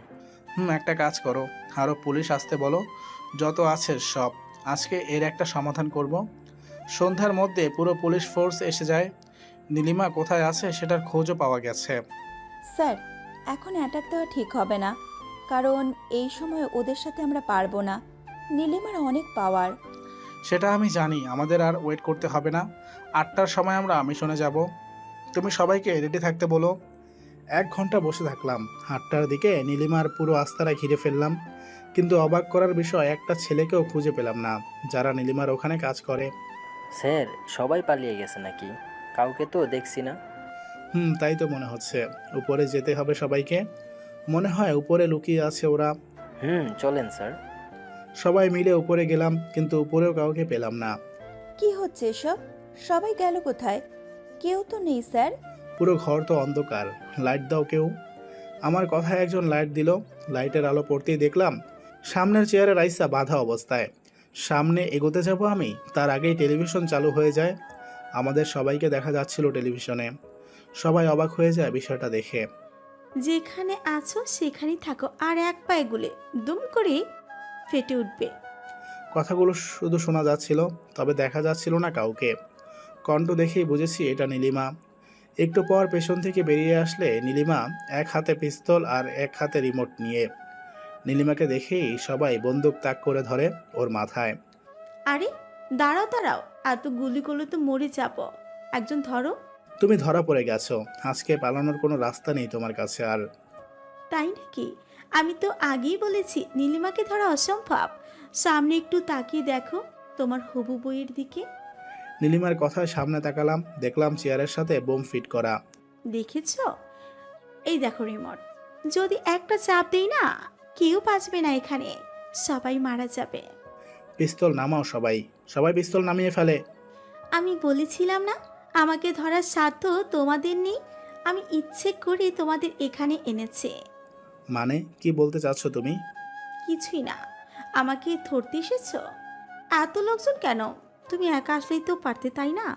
একটা কাজ করো, আরও পুলিশ আসতে বলো, যত আছে সব। আজকে এর একটা সমাধান করব। সন্ধ্যার মধ্যে পুরো পুলিশ ফোর্স এসে যায়। নীলিমা কোথায় আছে সেটার খোঁজও পাওয়া গেছে। স্যার এখন অ্যাটাক দেওয়া ঠিক হবে না, কারণ এই সময় ওদের সাথে আমরা পারবো না। নীলিমার অনেক পাওয়ার। সেটা আমি জানি, আমাদের আর ওয়েট করতে হবে না। 8টার সময় আমরা মিশনে যাব। তুমি সবাইকে রেডি থাকতে বলো। 1 ঘন্টা বসে থাকলাম। 8টার দিকে নীলিমার পুরো আস্তারা ঘিরে ফেললাম, কিন্তু অবাক করার বিষয়, একটা ছেলেকেও খুঁজে পেলাম না যারা নীলিমার ওখানে কাজ করে। স্যার সবাই পালিয়ে গেছে নাকি? কাউকে তো দেখছি না। তাই তো মনে হচ্ছে। উপরে যেতে হবে সবাইকে, মনে হয় উপরে লুকিয়ে আছে ওরা। চলেন স্যার। সবাই মিলে উপরে গেলাম, কিন্তু উপরেও কাউকে পেলাম না। কি হচ্ছে এসব? সবাই গেল কোথায়? কেউ তো নেই স্যার। পুরো ঘর তো অন্ধকার, লাইট দাও কেউ। আমার কথায় একজন লাইট দিল। লাইটের আলো পড়তেই দেখলাম সামনের চেয়ারে রাইসা বাঁধা অবস্থায়। সামনে এগোতে যাব আমি, তার আগেই টেলিভিশন চালু হয়ে যায়। আমাদের সবাইকে দেখা যাচ্ছিল টেলিভিশনে। সবাই অবাক হয়ে যায় বিষয়টা দেখে। যেখানে আছো সেখানেই থাকো, আর এক পায়ে গুলে দুম করে ফেটে উঠবে। কথাগুলো শুধু শোনা যাচ্ছিল, তবে দেখা যাচ্ছিল না কাউকে। কণ্ঠ দেখেই বুঝেছি এটা নীলিমা। একটু পর পেছন থেকে বেরিয়ে আসলে নীলিমা, এক হাতে পিস্তল আর এক হাতে রিমোট নিয়ে। নীলিমাকে দেখেই সবাই বন্দুক তাক করে ধরে ওর মাথায়। আরে দাঁড়াও দাঁড়াও, এত গুলি করলে তো মরে যাব। একজন ধরো। তুমি ধরা পড়ে গেছো, আজকে পালানোর কোনো রাস্তা নেই তোমার কাছে আর। তাই নাকি? আমি তো আগেই বলেছি নীলিমাকে ধরা অসম্ভব। সামনে একটু তাকিয়ে দেখো তোমার হবু বইয়ের দিকে। নীলিমার কথায় সামনে তাকালাম, দেখলাম চেয়ারের সাথে বোম ফিট করা। দেখেছ? এই দেখো রিমোট, যদি একটা চাপ দেই না, কেউ বাঁচবে না এখানে, সবাই মারা যাবে। পিস্তল নামাও সবাই। সবাই পিস্তল নামিয়ে ফেলে। আমি বলেছিলাম না আমাকে ধরার সাধ্য তোমাদের নেই? আমি ইচ্ছে করে তোমাদের এখানে এনেছি। মানে কি বলতে চাচ্ছ তুমি? কিছুই না, আমাকে ধরতে এসেছো? এত লোকজন কেন? তুমি একা আসলেই তো পারতে, তাই না?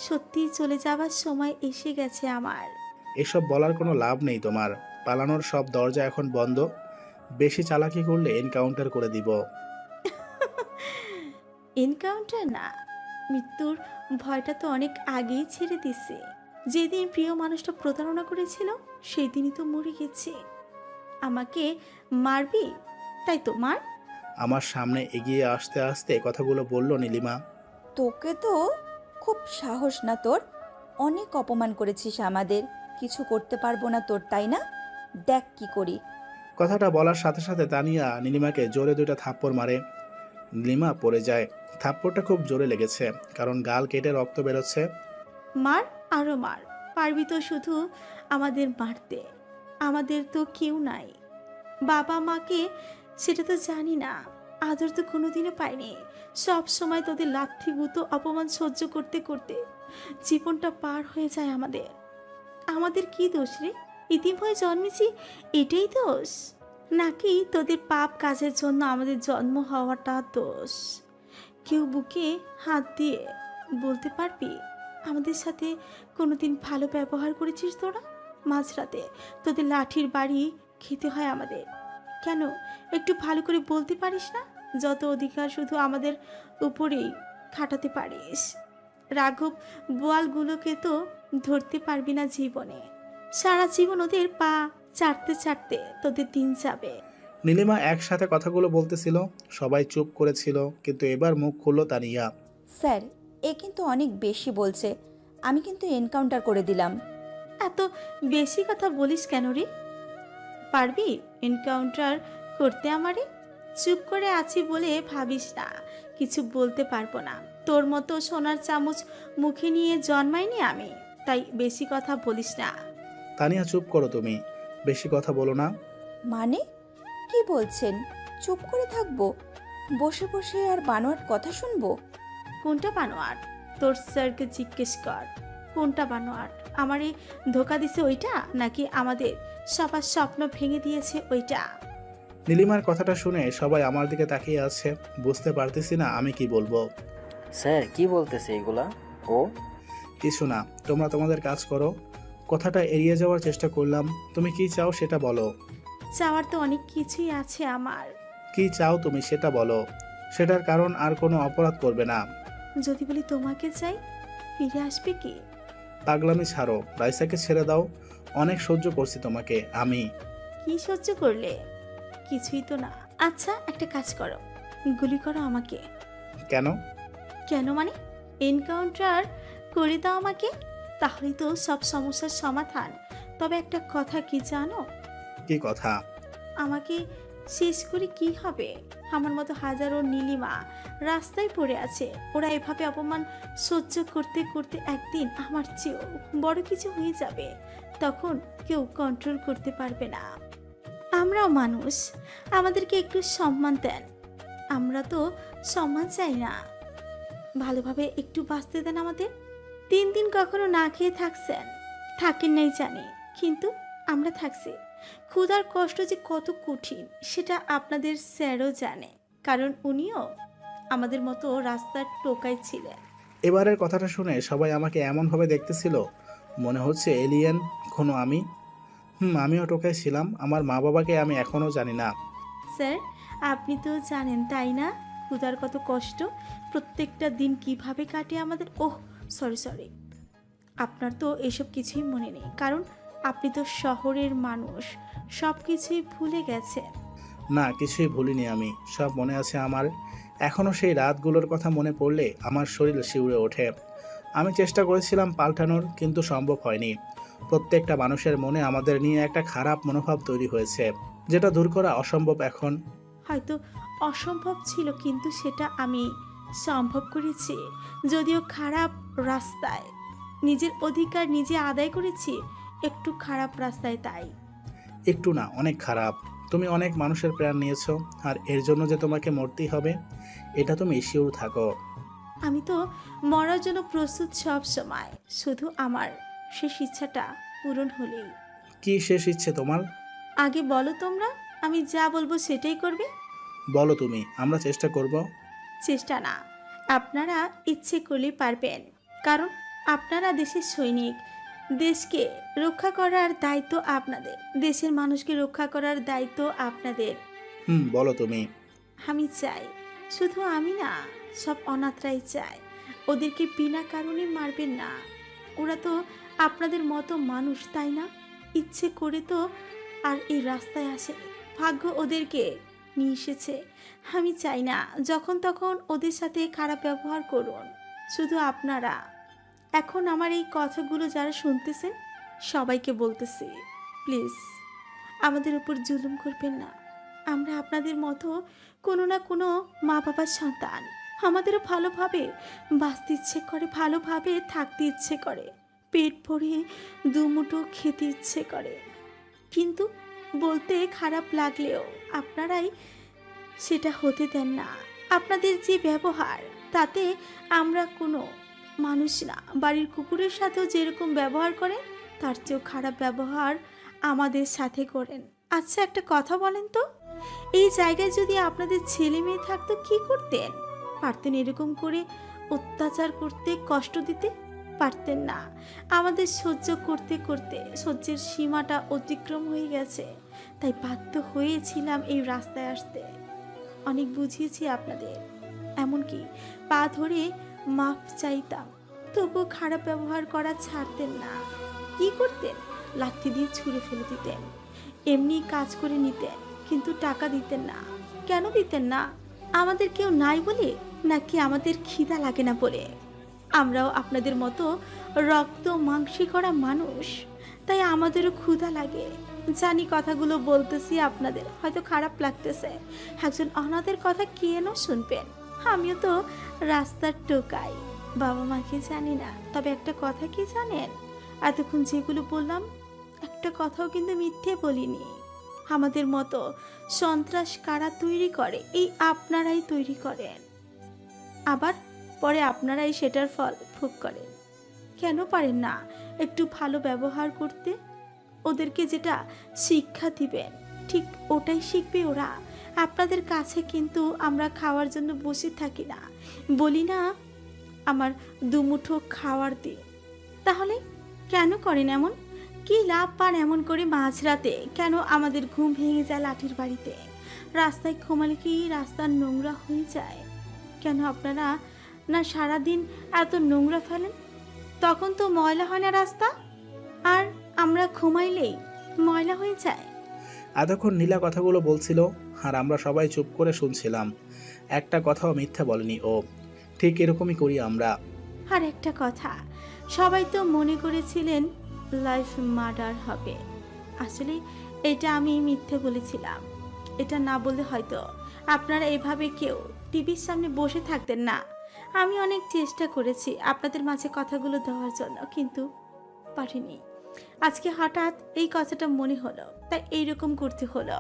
সত্যি চলে যাবার সময় এসে গেছে আমার। এসব বলার কোনো লাভ নেই তোমার। পালানোর সব দরজা এখন বন্ধ। বেশি চালাকি করলে এনকাউন্টার করে দিব। এনকাউন্টার না, মৃত্যুর ভয়টা তো অনেক আগেই ছেড়ে দিছে। যেদিন প্রিয় মানুষটা প্রতারণা করেছিল সেই দিনই তো মরে গেছে। আমাকে মারবি? তাই তো মার। আমার সামনে এগিয়ে আসতে আসতে কথাগুলো বলল নীলিমা। তোকে তো খুব সাহস না তোর? অনেক অপমান করেছিস আমাদের, কিছু করতে পারবো না তোর, তাই না? দেখ কি করি। কথাটা বলার সাথে সাথে তানিয়া নীলিমাকে জোরে 2টা থাপ্পড় মারে। নীলিমা পড়ে যায়। থাপ্পড়টা খুব জোরে লেগেছে, কারণ গাল কেটে রক্ত বেরোচ্ছে। মার, আরো মার। পারবি তো শুধু আমাদের মারতে? আমাদের তো কেউ নাই, বাবা মাকে সেটা তো জানি না, আদর তো কোনোদিনও পাইনি। সব সময় তোদের লাথি গুঁতো অপমান সহ্য করতে করতে জীবনটা পার হয়ে যায় আমাদের। আমাদের কি দোষ রে? ইতিম হয়ে জন্মেছি এটাই দোষ? নাকি তোদের পাপ কাজের জন্য আমাদের জন্ম হওয়াটা দোষ? কেউ বুকে হাত দিয়ে বলতে পারবি আমাদের সাথে কোনোদিন ভালো ব্যবহার করেছিস তোরা? মাঝরাতে তোদের লাঠির বাড়ি খেতে হয় আমাদের, কেন একটু ভালো করে বলতে পারিস না? যত অধিকার শুধু আমাদের উপরেই খাটাতে পারিস। রাঘব বোয়ালগুলোকে তো ধরতে পারবি না জীবনে। সারা জীবন ওদের পা চাটতে চাটতে তোদের দিন যাবে। নীলিমা একসাথে কথাগুলো বলতেছিল, সবাই চুপ করেছিল, কিন্তু এবার মুখ খুলল তানিয়া। স্যার, এ কিন্তু অনেক বেশি বলছে। আমি কিন্তু এনকাউন্টার করে দিলাম। এত বেশি কথা বলিস কেন রে? পারবি এনকাউন্টার করতে আমারে? চুপ করে আছি বলে ভাবিস না কিছু বলতে পারবো না। তোর মতো সোনার চামচ মুখে নিয়ে জন্মাইনি আমি, তাই বেশি কথা বলিস না। তানিয়া চুপ করো, তুমি বেশি কথা বলো না। মানে কি বলছেন? চুপ করে থাকবো? বসে বসে আর বানোয়াট কথা শুনবো? কোনটা বানোয়াট? তোর স্যারকে জিজ্ঞেস কর কোনটা বানোয়াট। আমারে ধোকা দিছে ওইটা, নাকি আমাদের সবার স্বপ্ন ভেঙে দিয়েছে ওইটা? নীলিমার কথাটা শুনে সবাই আমার দিকে তাকিয়ে আছে। বুঝতে পারতেছি না আমি কি বলবো। স্যার কি বলতেছে এগুলা? ও কিছু না, তোমরা তোমাদের কাজ করো। কথাটা এড়িয়ে যাওয়ার চেষ্টা করলাম। তুমি কি চাও সেটা বলো। চাওয়ার তো অনেক কিছুই আছে আমার। কি চাও তুমি সেটা বলো। সেটার কারণ আর কোনো অপরাধ করবে না। যদি বলি তোমাকে চাই, ফিরে আসবে কি? পাগলামি ছাড়ো, রাইসাকে ছেড়ে দাও। অনেক সহ্য করছি তোমাকে আমি। কি সহ্য করলে? কিছুই তো না। আচ্ছা একটা কাজ করো, গুলি করো আমাকে। কেন? কেন মানে এনকাউন্টার করে দাও আমাকে, তাহলেই তো সব সমস্যার সমাধান। তবে একটা কথা কি জানো? কি কথা? আমাকে শেষ করে কি হবে? আমার মতো হাজারো নীলিমা রাস্তায় পড়ে আছে। ওরা এভাবে অপমান সহ্য করতে করতে একদিন আমার চেয়েও বড় কিছু হয়ে যাবে। তখন কেউ কন্ট্রোল করতে পারবে না। আমরাও মানুষ, আমাদেরকে একটু সম্মান দেন। আমরা তো সম্মান চাই না, ভালোভাবে একটু বাঁচতে দেন আমাদের। 3 দিন কখনো না খেয়ে থাকছেন? থাকেন নাই জানি, কিন্তু আমরা থাকছি। ক্ষুধার কষ্ট যে কত কঠিন সেটা আপনাদের স্যারও জানে, কারণ উনিও আমাদের মতো রাস্তার টোকাই ছিলেন। এবারের কথাটা শুনে সবাই আমাকে এমনভাবে দেখতেছিল, মনে হচ্ছে এলিয়েন কোনো আমি। আমিও টোকাই ছিলাম। আমার মা বাবাকে আমি এখনও জানি না। স্যার আপনি তো জানেন তাই না, ক্ষুধার কত কষ্ট, প্রত্যেকটা দিন কিভাবে কাটে আমাদের। ওহ সরি, আপনার তো এসব কিছুই মনে নেই, কারণ আপনি তো শহরের মানুষ, সব কিছুই ভুলে গেছেন। না, কিছুই ভুলিনি আমি, সব মনে আছে আমার। এখনও সেই রাতগুলোর কথা মনে পড়লে আমার শরীর শিউরে ওঠে। আমি চেষ্টা করেছিলাম পাল্টানোর, কিন্তু সম্ভব হয়নি। প্রত্যেকটা মানুষের মনে আমাদের নিয়ে একটা খারাপ মনোভাব তৈরি হয়েছে, যেটা দূর করা অসম্ভব এখন। হয়তো অসম্ভব ছিল, কিন্তু সেটা আমি সম্ভব করেছি। যদিও খারাপ রাস্তায়, নিজের অধিকার নিজে আদায় করেছি, একটু খারাপ রাস্তায় তাই। একটু না, অনেক খারাপ। তুমি অনেক মানুষের প্রাণ নিয়েছো, আর এর জন্য যে তোমাকে মরতেই হবে এটা তুমি শিওর থাকো। আমি তো মরার জন্য প্রস্তুত সব সময়, শুধু আমার শেষ ইচ্ছাটা পূরণ হলেই। কি শেষ ইচ্ছে তোমার? আগে বলো তোমরা, আমি যা বলবো সেটাই করবে। বলো তুমি, আমরা চেষ্টা করব। চেষ্টা না, আপনারা ইচ্ছে করলেই পারবেন, কারণ আপনারা দেশের সৈনিক। দেশকে রক্ষা করার দায়িত্ব আপনাদের, দেশের মানুষকে রক্ষা করার দায়িত্ব আপনাদের। বলো তুমি। আমি চাই, শুধু আমি না, সব অনাথরাই চায়, ওদেরকে বিনা কারণে মারবেন না। ওরা তো আপনাদের মতো মানুষ, তাই না? ইচ্ছে করে তো আর এই রাস্তায় আসেনি, ভাগ্য ওদেরকে নিয়ে এসেছে। আমি চাই না যখন তখন ওদের সাথে খারাপ ব্যবহার করুন। শুধু আপনারা, এখন আমার এই কথাগুলো যারা শুনতেছেন সবাইকে বলতেছি, প্লিজ আমাদের উপর জুলুম করবেন না। আমরা আপনাদের মতো কোনো না কোনো মা বাবার সন্তান। আমাদেরও ভালোভাবে বাঁচতে ইচ্ছে করে, ভালোভাবে থাকতে ইচ্ছে করে, পেট ভরে দুমুঠো খেতে ইচ্ছে করে, কিন্তু বলতে খারাপ লাগলেও আপনারাই সেটা হতে দেন না। আপনাদের যে ব্যবহার, তাতে আমরা কোনো মানুষ না। বাড়ির কুকুরের সাথেও যেরকম ব্যবহার করেন তার চেয়েও খারাপ ব্যবহার আমাদের সাথে করেন। আচ্ছা, একটা কথা বলেন তো, এই জায়গায় যদি আপনাদের ছেলে মেয়ে থাকতো কি করতেন? পারতেন এরকম করে অত্যাচার করতে, কষ্ট দিতে? পারতেন না। আমাদের সহ্য করতে করতে সহ্যের সীমাটা অতিক্রম হয়ে গেছে, তাই বাধ্য হয়েছিলাম এই রাস্তায় আসতে। অনেক বুঝিয়েছি আপনাদের, এমনকি পা ধরে মাপ চাইতাম, তবুও খারাপ ব্যবহার করা ছাড়তেন না। কি করতেন? লাঠি দিয়ে ছুঁড়ে ফেলে দিতেন, এমনি কাজ করে নিতেন, কিন্তু টাকা দিতেন না। কেন দিতেন না? আমাদের কেউ নাই বলে, নাকি আমাদের খিদা লাগে না বলে? আমরাও আপনাদের মতো রক্ত মাংসে করা মানুষ, তাই আমাদেরও ক্ষুধা লাগে। জানি কথাগুলো বলতেছি আপনাদের হয়তো খারাপ লাগতেছে, একজন অনাথের কথা কেন শুনবেন? আমিও তো রাস্তার টোকাই, বাবা মাকে জানি না। তবে একটা কথা কি জানেন, এতক্ষণ যেগুলো বললাম একটা কথাও কিন্তু মিথ্যে বলিনি। আমাদের মতো সন্ত্রাস কারা তৈরি করে? এই আপনারাই তৈরি করেন, আবার পরে আপনারাই সেটার ফল ভোগ করেন। কেন পারেন না একটু ভালো ব্যবহার করতে? ওদেরকে যেটা শিক্ষা দিবেন ঠিক ওটাই শিখবে ওরা। আপনাদের কাছে কিন্তু আমরা খাওয়ার জন্য বসে থাকি না, বলি না আমার দুমুঠো খাওয়ার দিন। তাহলে কেন করেন এমন? কি লাভ পান এমন করে মাঝরাতে? কেন আমাদের ঘুম ভেঙে যায় লাঠির বাড়িতে? রাস্তায় ঘুমালে কি রাস্তা নোংরা হয়ে যায়? কেন আপনারা না সারাদিন এত নোংরা ফেলেন? তখন তো ময়লা হয় না রাস্তা, আর আমরা ঘুমাইলেই ময়লা হয়ে যায়। এতক্ষণ নীলা কথাগুলো বলছিল আর আমরা সবাই চুপ করে শুনছিলাম। একটা কথাও মিথ্যা বলেনি ও। ঠিক এরকমই করি আমরা। আর একটা কথা, সবাই তো মনে করেছিলেন লাইফ মার্ডার হবে। আসলে এটা আমি মিথ্যে বলেছিলাম। এটা না বললে হয়তো আপনারা এভাবে কেউ টিভির সামনে বসে থাকতেন না। আমি অনেক চেষ্টা করেছি আপনাদের মাঝে কথাগুলো দেওয়ার জন্য, কিন্তু পারিনি। আজকে হঠাৎ এই কথাটা মনে হলো, তাই এইরকম করতে হলো।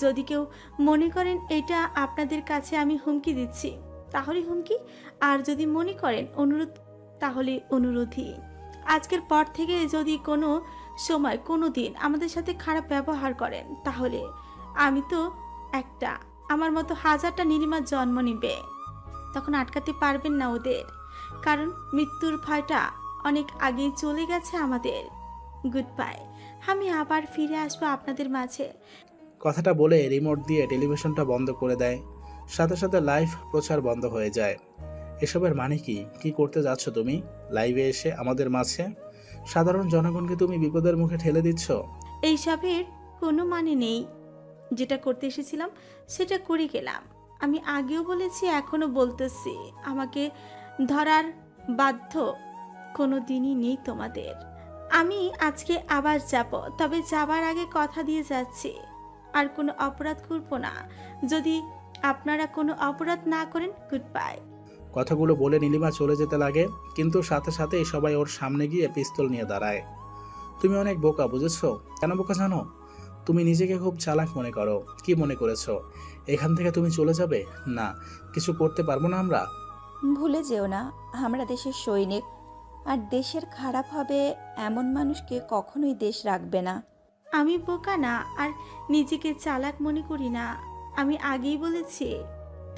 যদি কেউ মনে করেন এটা আপনাদের কাছে আমি হুমকি দিচ্ছি, তাহলে হুমকি, আর যদি মনে করেন অনুরোধ, তাহলে অনুরোধই। আজকের পর থেকে যদি কোনো সময় কোনো দিন আমাদের সাথে খারাপ ব্যবহার করেন, তাহলে আমি তো একটা, আমার মতো হাজারটা নীলিমার জন্ম নিবে। তখন আটকাতে পারবেন না ওদের, কারণ মৃত্যুর ভয়টা অনেক আগেই চলে গেছে আমাদের। Good bye. আমি আবার ফিরে আসবো আপনাদের মাঝে। কথাটা বলে রিমোট দিয়ে টেলিভিশনটা বন্ধ করে দেয়, সাথে সাথে লাইভ প্রচার বন্ধ হয়ে যায়। এসবের মানে কি? কি করতে যাচ্ছ তুমি লাইভে এসে আমাদের মাঝে? সাধারণ জনগণকে তুমি বিপদের মুখে ঠেলে দিচ্ছ। এইসবের কোনো মানে নেই। যেটা করতে এসেছিলাম সেটা করে গেলাম। আমি আগেও বলেছি, এখনো বলতেছি, আমাকে ধরার বাধ্য কোনো দিনই নেই তোমাদের। আমি আজকে আবার যাব, তবে যাবার আগে কথা দিয়ে যাচ্ছি আর কোনো অপরাধ করব না। যদি আপনারা কোনো অপরাধ না করেন, গুড বাই। কথাগুলো বলে নীলিমা চলে যেতে লাগে, কিন্তু সাথে সাথেই সবাই ওর সামনে গিয়ে পিস্তল নিয়ে দাঁড়ায়। তুমি অনেক বোকা, বুঝেছো? কেন বোকা জানো? তুমি নিজেকে খুব চালাক মনে করো। কি মনে করেছো এখান থেকে তুমি চলে যাবে? না, কিছু করতে পারবো না আমরা? ভুলে যেও না, আমরা দেশের সৈনিক, আর দেশের খারাপ হবে এমন মানুষকে কখনোই দেশ রাখবে না। আমি বোকা না, আর নিজেকে চালাক মনে করি না। আমি আগেই বলেছি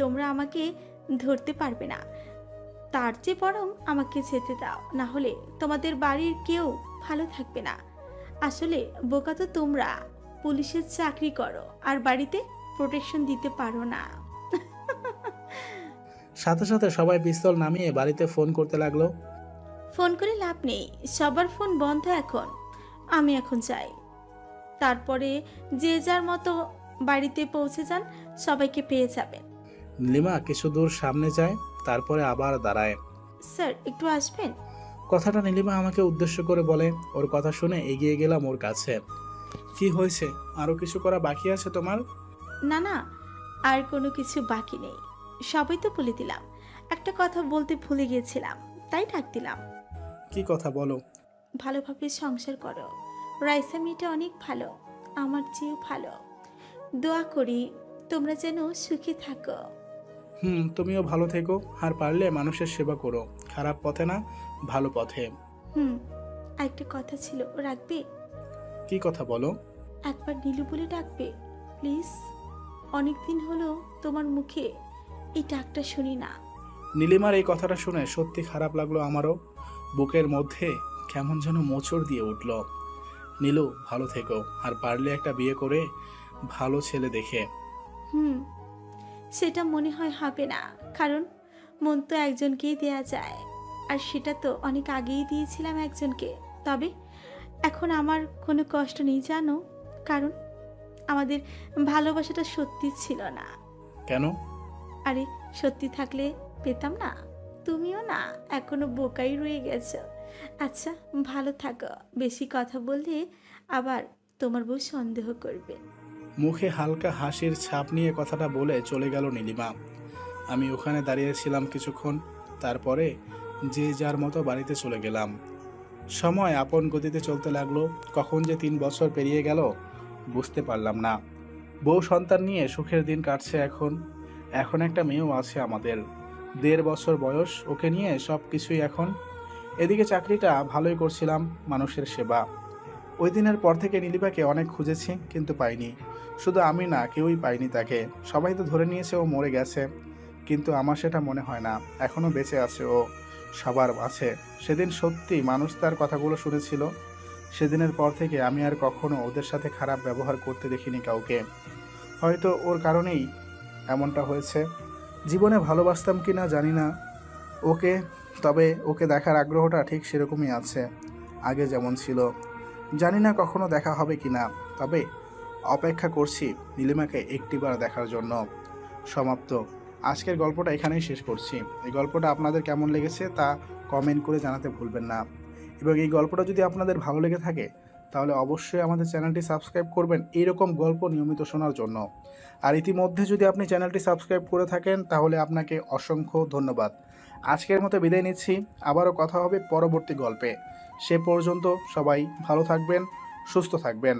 তোমরা আমাকে ধরতে পারবে না। তার চেয়ে বরং আমাকে যেতে দাও, না হলে তোমাদের বাড়ির কেউ ভালো থাকবে না। আসলে বোকা তো তোমরা, পুলিশের চাকরি করো আর বাড়িতে প্রোটেকশন দিতে পারো না। সাথে সাথে সবাই পিস্তল নামিয়ে বাড়িতে ফোন করতে লাগলো। ফোন করে লাভ নেই, সবার ফোন বন্ধ এখন। আমি এখন যাই, তারপরে যে যার মতো বাড়িতে পৌঁছে যান, সবাইকে পেয়ে যাবেন। নীলিমা কিছু দূর সামনে যায়, তারপরে আবার দাঁড়ায়। স্যার একটু আসবেন? কথাটা নীলিমা আমাকে উদ্দেশ্য করে বলে। ওর কথা শুনে এগিয়ে গেলাম ওর কাছে। কি হয়েছে, আরো কিছু করা বাকি আছে তোমার? না না, আর কোনো কিছু বাকি নেই, সবই তো বলে দিলাম। একটা কথা বলতে ভুলে গিয়েছিলাম, তাই ডাক দিলাম। কি কথা বলো? ভালোভাবে সংসার করো, রাইসা মেয়েটা অনেক ভালো, আমার চেয়েও ভালো। দোয়া করি তোমরা যেন সুখী থাকো। তুমিও ভালো থেকো, আর পারলে মানুষের সেবা করো, খারাপ পথে না, ভালো পথে। আরেকটা কথা ছিল, রাখবে? কি কথা বলো? একবার নীলু বলে ডাকবে প্লিজ? অনেকদিন হলো তোমার মুখে এই ডাকটা শুনি না। নীলিমার এই কথাটা শুনে সত্যি খারাপ লাগলো আমারও। বুকের মধ্যে কেমন যেন মোচড় দিয়ে উঠল। নীলু ভালো থেকো, আর পারলে একটা বিয়ে করে ভালো ছেলে দেখে। সেটা মনে হয় হবে না, কারণ মন তো একজনকেই দেয়া যায়, আর সেটা তো অনেক আগেই দিয়েছিলাম একজনকে। তবে এখন আমার কোনো কষ্ট নেই জানো, কারণ আমাদের ভালোবাসাটা সত্যি ছিল না। কেন? আরে সত্যি থাকলে পেতাম না? তুমিও না, এখনো বোকাই রয়ে গেছো। আচ্ছা ভালো থাকো, বেশি কথা বললে আবার তোমার বউ সন্দেহ করবে। মুখে হালকা হাসির ছাপ নিয়ে কথাটা বলে চলে গেল নীলিমা। আমি ওখানে দাঁড়িয়েছিলাম কিছুক্ষণ, তারপরে যে যার মতো বাড়িতে চলে গেলাম। সময় আপন গতিতে চলতে লাগলো। কখন যে 3 বছর পেরিয়ে গেল বুঝতে পারলাম না। বউ সন্তান নিয়ে সুখের দিন কাটছে এখন। এখন একটা মেয়েও আছে আমাদের, 1.5 বছর বয়স, ওকে নিয়ে সব কিছুই এখন। এদিকে চাকরিটা ভালোই করছিলাম, মানুষের সেবা। ওই দিনের পর থেকে নীলিমাকে অনেক খুঁজেছি, কিন্তু পাইনি। শুধু আমি না, কেউই পাইনি তাকে। সবাই তো ধরে নিয়েছে ও মরে গেছে, কিন্তু আমার সেটা মনে হয় না, এখনও বেঁচে আছে ও, সবার আছে। সেদিন সত্যি মানুষ তার কথাগুলো শুনেছিল। সেদিনের পর থেকে আমি আর কখনো ওদের সাথে খারাপ ব্যবহার করতে দেখিনি কাউকে। হয়তো ওর কারণেই এমনটা হয়েছে। জীবনে ভালোবাসতাম কি না জানি না ওকে, তবে ওকে দেখার আগ্রহটা ঠিক সেরকমই আছে, আগে যেমন ছিল। জানি না কখনো দেখা হবে কি না, তবে অপেক্ষা করছি নীলিমাকে একটিবার দেখার জন্য। সমাপ্ত। আজকের গল্পটা এখানেই শেষ করছি। এই গল্পটা আপনাদের কেমন লেগেছে তা কমেন্ট করে জানাতে ভুলবেন না, এবং এই গল্পটা যদি আপনাদের ভালো লেগে থাকে তাহলে অবশ্যই আমাদের চ্যানেলটি সাবস্ক্রাইব করবেন এইরকম গল্প নিয়মিত শোনার জন্য। আর ইতিমধ্যে যদি আপনি চ্যানেলটি সাবস্ক্রাইব করে থাকেন তাহলে আপনাকে অসংখ্য ধন্যবাদ। আজকের মতো বিদায় নিচ্ছি, আবারও কথা হবে পরবর্তী গল্পে। সে পর্যন্ত সবাই ভালো থাকবেন, সুস্থ থাকবেন।